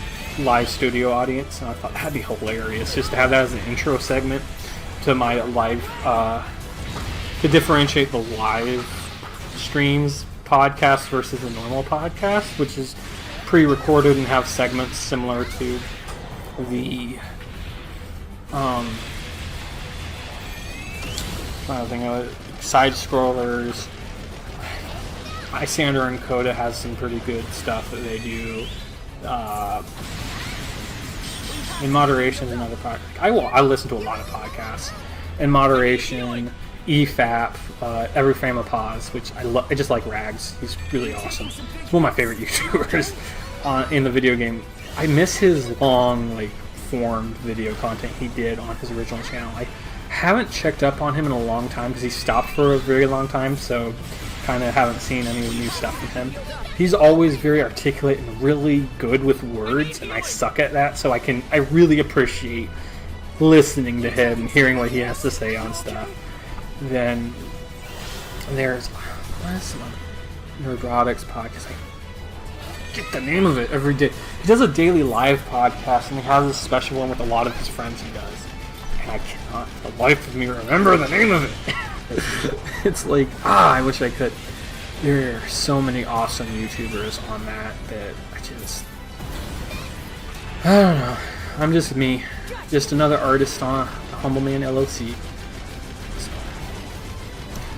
live studio audience, and I thought that'd be hilarious just to have that as an intro segment to my live, to differentiate the live streams podcast versus the normal podcast, which is pre-recorded and have segments similar to the side scrollers. Islander and Coda has some pretty good stuff that they do. In moderation, another podcast. I listen to a lot of podcasts. In moderation, EFAP, Every Frame of Pause, which I just like Rags. He's really awesome. He's one of my favorite YouTubers in the video game. I miss his long, form video content he did on his original channel. I haven't checked up on him in a long time because he stopped for a very long time, so kind of haven't seen any new stuff from him. He's always very articulate and really good with words, and I suck at that, so I really appreciate listening to him and hearing what he has to say on stuff. Then there's some Neurotics podcast. I get the name of it every day. He does a daily live podcast, and he has a special one with a lot of his friends he does. And I cannot, for the life of me, remember the name of it. It's like, I wish I could. There are so many awesome YouTubers on that I don't know. I'm just me. Just another artist on Humble Man LLC. So,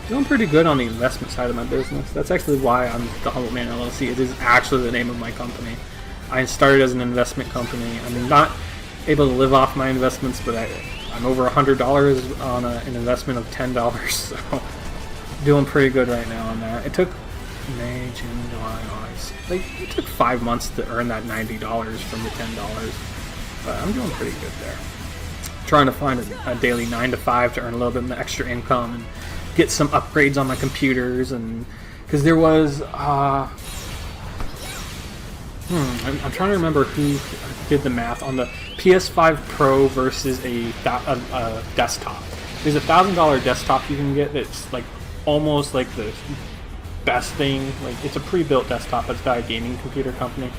doing pretty good on the investment side of my business. That's actually why I'm the Humble Man LLC. It is actually the name of my company. I started as an investment company. I'm not able to live off my investments, but I'm over $100 on an investment of $10, so doing pretty good right now on that. It took May, June, July, August. It took 5 months to earn that $90 from the $10, but I'm doing pretty good there. Trying to find a daily 9 to 5 to earn a little bit of extra income and get some upgrades on my computers, and because there was I'm trying to remember who did the math on the PS5 Pro versus a desktop. There's a $1,000 desktop you can get that's almost like the best thing. It's a pre-built desktop, but it's got a gaming computer company,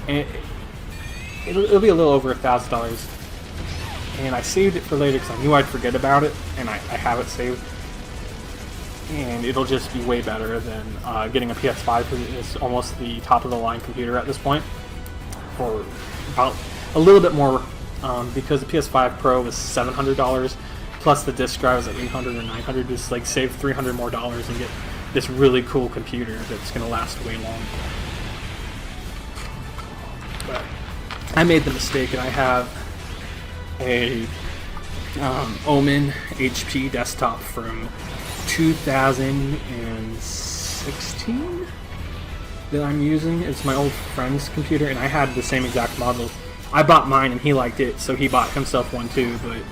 and it'll be a little over $1,000. And I saved it for later because I knew I'd forget about it, and I have it saved. And it'll just be way better than getting a PS5 because it's almost the top of the line computer at this point, for about a little bit more, because the PS5 Pro was $700 plus the disc drive is at $800 or $900. Just save $300 more and get this really cool computer that's going to last way longer. But I made the mistake, and I have a Omen HP desktop from 2016 that I'm using. It's my old friend's computer, and I had the same exact model. I bought mine and he liked it, so he bought himself one too, but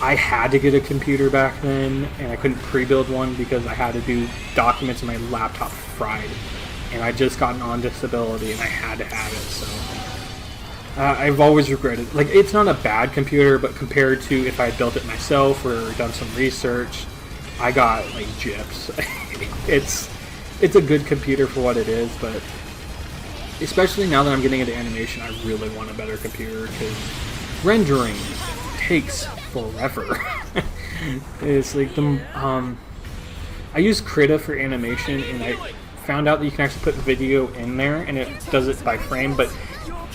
I had to get a computer back then, and I couldn't pre-build one because I had to do documents and my laptop fried, and I just gotten on disability and I had to have it, so I've always regretted. It's not a bad computer, but compared to if I had built it myself or done some research, I got gyps. It's a good computer for what it is, but especially now that I'm getting into animation, I really want a better computer because rendering takes forever. It's like I use Krita for animation, and I found out that you can actually put video in there, and it does it by frame, but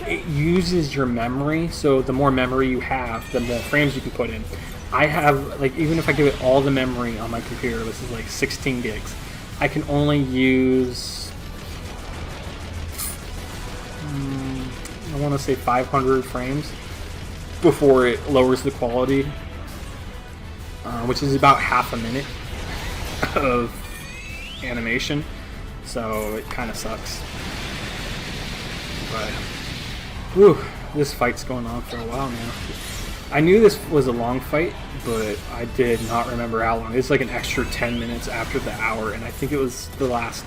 it uses your memory, so the more memory you have, the more frames you can put in. I have, like, even if I give it all the memory on my computer, this is like 16 gigs, I can only use, I want to say 500 frames before it lowers the quality, which is about half a minute of animation, so it kind of sucks. But, whew, this fight's going on for a while now. I knew this was a long fight, but I did not remember how long. It's like an extra 10 minutes after the hour, and I think it was the last...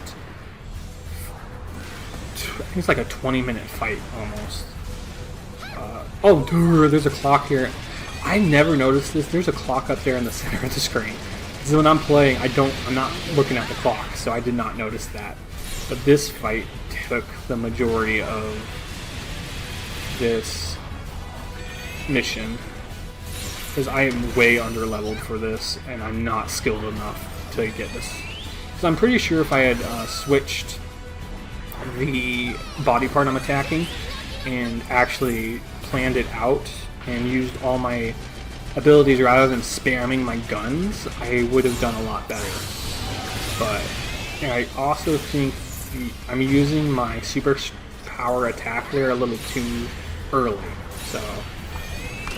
I think it's like a 20-minute fight, almost. Oh, dude, there's a clock here. I never noticed this. There's a clock up there in the center of the screen. So when I'm playing, I'm not looking at the clock, so I did not notice that. But this fight took the majority of this mission, because I am way under-leveled for this, and I'm not skilled enough to get this. So I'm pretty sure if I had switched the body part I'm attacking and actually planned it out and used all my abilities rather than spamming my guns, I would have done a lot better. But I also think I'm using my super power attack there a little too early, so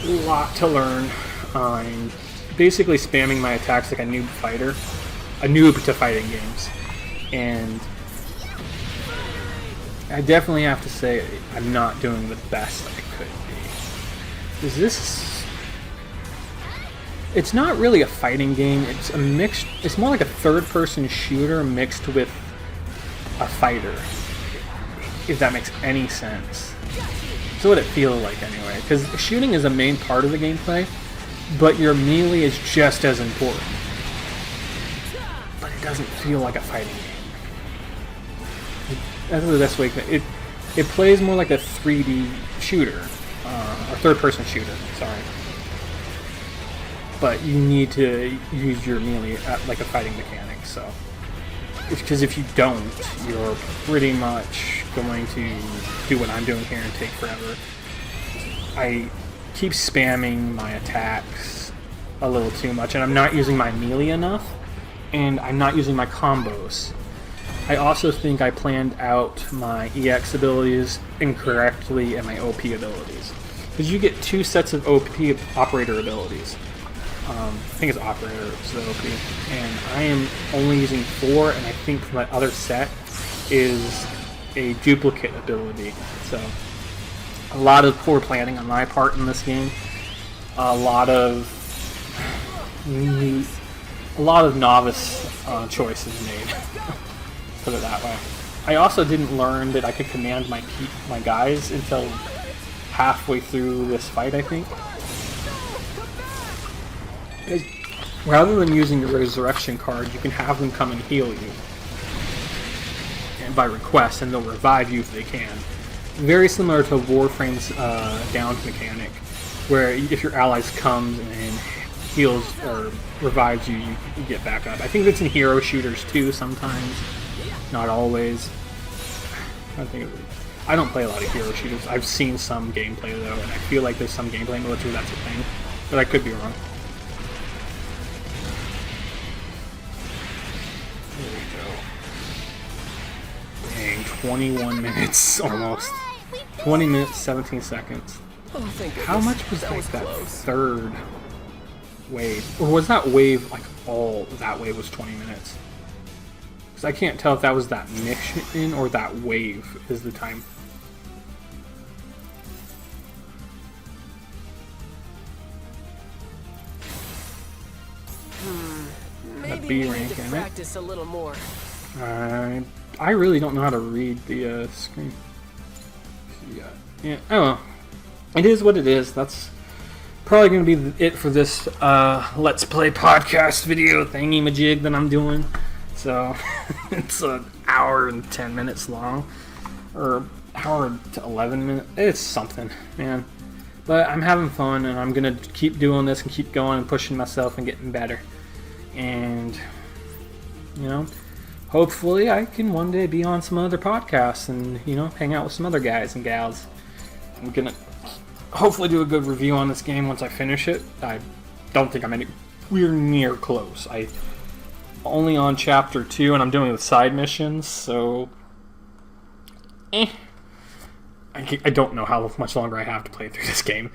a lot to learn. I'm basically spamming my attacks like a noob fighter, a noob to fighting games, and I definitely have to say I'm not doing the best I could be. Is this? It's not really a fighting game. It's a mix. It's more like a third-person shooter mixed with a fighter, if that makes any sense. That's what it feels like anyway, because shooting is a main part of the gameplay, but your melee is just as important. But it doesn't feel like a fighting game. That's the best way. It plays more like a 3D shooter, or third-person shooter. Sorry. But you need to use your melee like a fighting mechanic. So, because if you don't, you're pretty much going to do what I'm doing here and take forever. I keep spamming my attacks a little too much, and I'm not using my melee enough, and I'm not using my combos. I also think I planned out my EX abilities incorrectly and my OP abilities. Because you get two sets of OP operator abilities. I think it's operator, so OP. And I am only using 4, and I think my other set is a duplicate ability. So, a lot of poor planning on my part in this game. A lot of novice choices made. Put it that way. I also didn't learn that I could command my guys until halfway through this fight, I think. Rather than using your resurrection card, you can have them come and heal you, and by request, and they'll revive you if they can. Very similar to Warframe's down mechanic, where if your allies comes and heals or revives you, you get back up. I think that's in hero shooters too sometimes. Not always. I don't play a lot of hero shooters. I've seen some gameplay though, and I feel like there's some gameplay in military that's a thing, but I could be wrong. There we go. Dang, 21 minutes almost. 20 minutes, 17 seconds. How much was like that third wave? Or was that wave like all that wave was 20 minutes? Because I can't tell if that was that mission or that wave is the time. Maybe B we rank need to in it. practice a little more. I really don't know how to read the screen. Yeah. Oh well. It is what it is. That's probably going to be it for this Let's Play podcast video thingy-majig that I'm doing. So, it's an hour and 10 minutes long. or hour to 11 minutes. It's something, man. But I'm having fun, and I'm gonna keep doing this and keep going and pushing myself and getting better. And you know, hopefully I can one day be on some other podcasts and, you know, hang out with some other guys and gals. I'm gonna hopefully do a good review on this game once I finish it. I don't think I'm anywhere near close. I only on chapter 2, and I'm doing the side missions, so I don't know how much longer I have to play through this game.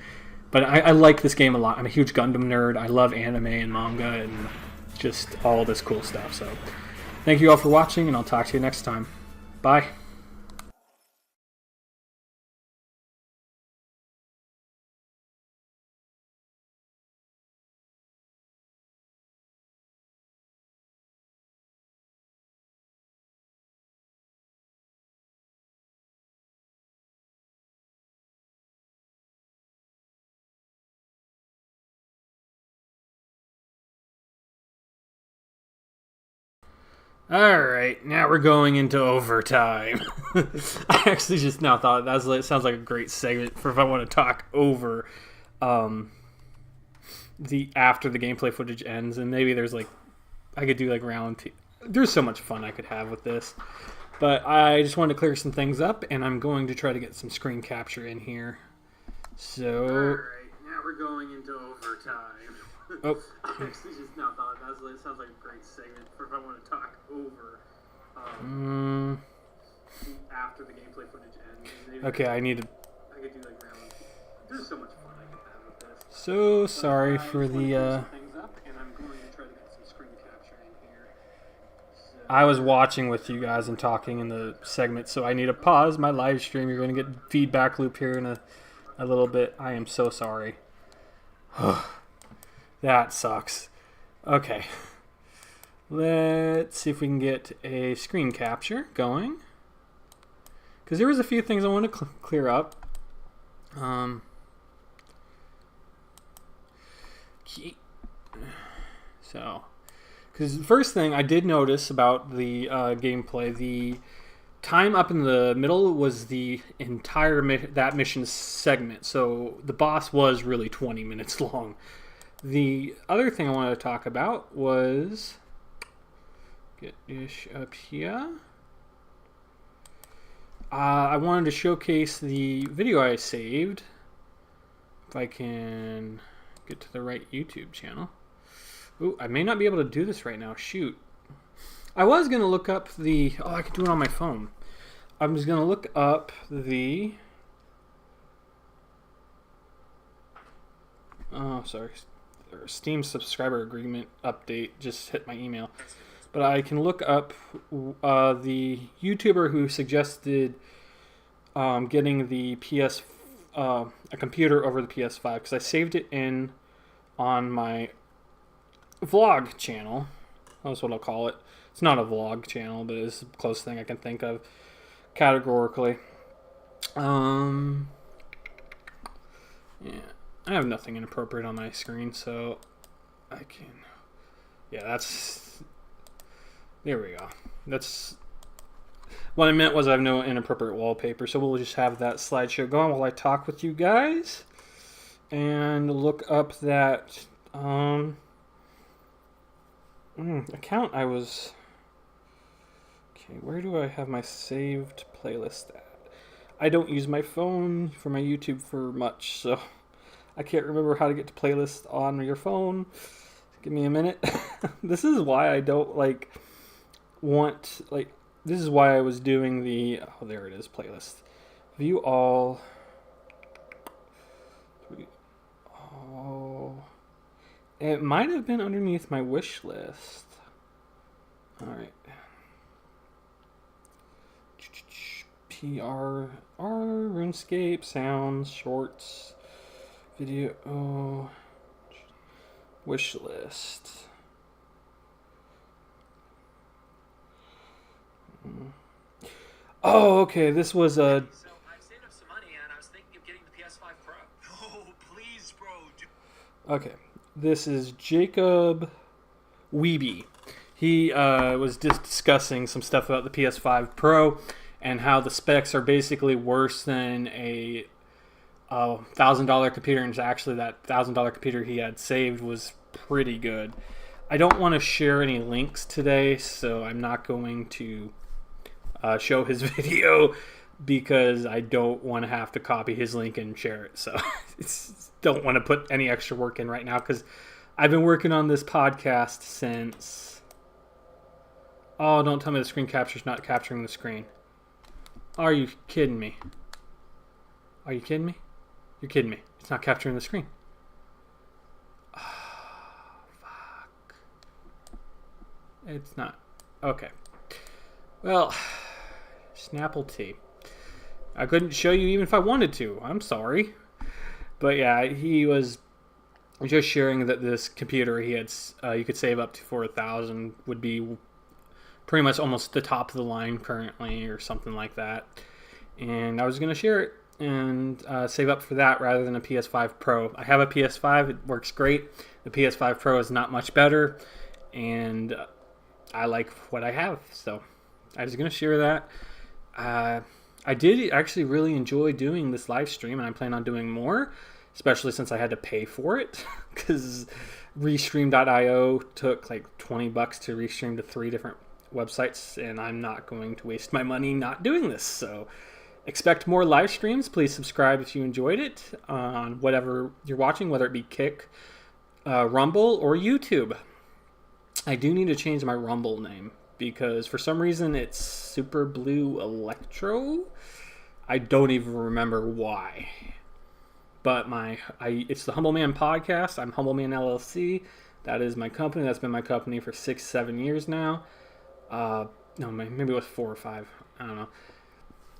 But I like this game a lot. I'm a huge Gundam nerd. I love anime and manga and just all this cool stuff. So thank you all for watching, and I'll talk to you next time. Bye. Alright, now we're going into overtime. I actually just now thought it sounds like a great segment for if I want to talk over the after the gameplay footage ends, and maybe there's like I could do like round two. There's so much fun I could have with this. But I just wanted to clear some things up, and I'm going to try to get some screen capture in here. So alright, now we're going into overtime. Oh. I actually just now thought it sounds like a great segment for if I want to talk over after the gameplay footage ends. Okay, I could do like round. There's so much fun I could have with this. So sorry for the I was watching with you guys and talking in the segment, so I need to pause my live stream. You're going to get feedback loop here in a little bit. I am so sorry. That sucks. Okay. Let's see if we can get a screen capture going. Because there was a few things I want to clear up. Because the first thing I did notice about the gameplay, the time up in the middle was the entire that mission segment. So the boss was really 20 minutes long. The other thing I wanted to talk about was get ish up here. I wanted to showcase the video I saved. If I can get to the right YouTube channel. Ooh, I may not be able to do this right now. Shoot. I was going to look up the... Oh, I could do it on my phone. I was going to look up the... Oh, sorry. Steam subscriber agreement update just hit my email. But I can look up the YouTuber who suggested getting the a computer over the PS5, because I saved it on my vlog channel. That's what I'll call it. It's not a vlog channel, but it's the closest thing I can think of categorically. Yeah. I have nothing inappropriate on my screen, so I can... Yeah, that's... There we go. That's... What I meant was I have no inappropriate wallpaper, so we'll just have that slideshow going while I talk with you guys. And look up that account I was... Okay, where do I have my saved playlist at? I don't use my phone for my YouTube for much, so... I can't remember how to get to playlist on your phone. Give me a minute. This is why I don't this is why I was doing the... Oh, there it is, playlist. View all. Oh. It might have been underneath my wish list. Alright. PR, RuneScape, sounds, shorts... Video wish list. Oh, okay. This was a. So I've saved up some money, and I was thinking of getting the PS5 Pro. Oh, please, bro. Okay, this is Jacob Weeby. He was just discussing some stuff about the PS5 Pro, and how the specs are basically worse than a $1,000 computer, and actually that $1,000 computer he had saved was pretty good. I don't want to share any links today, so I'm not going to show his video because I don't want to have to copy his link and share it. So don't want to put any extra work in right now because I've been working on this podcast since... Oh, don't tell me the screen capture's not capturing the screen. Are you kidding me? Are you kidding me? You're kidding me. It's not capturing the screen. Oh, fuck. It's not. Okay. Well, Snapple T. I couldn't show you even if I wanted to. I'm sorry. But yeah, he was just sharing that this computer he had, you could save up to 4,000 would be pretty much almost the top of the line currently or something like that. And I was going to share it and save up for that rather than a PS5 Pro. I have a PS5. It works great. The PS5 Pro is not much better. And I like what I have. So I was going to share that. I did actually really enjoy doing this live stream, and I plan on doing more, especially since I had to pay for it, because Restream.io took like $20 to restream to 3 different websites, and I'm not going to waste my money not doing this. So expect more live streams. Please subscribe if you enjoyed it on whatever you're watching, whether it be Kick, Rumble, or YouTube. I do need to change my Rumble name, because for some reason it's Super Blue Electro. I don't even remember why. But it's the Humble Man Podcast. I'm Humble Man LLC. That is my company. That's been my company for 6-7 years now. No, maybe it was 4 or 5. I don't know.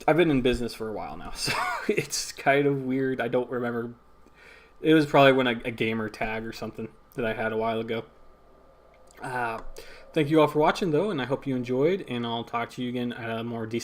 I've been in business for a while now, so it's kind of weird. I don't remember. It was probably when a gamer tag or something that I had a while ago. Thank you all for watching, though, and I hope you enjoyed, and I'll talk to you again at a more decent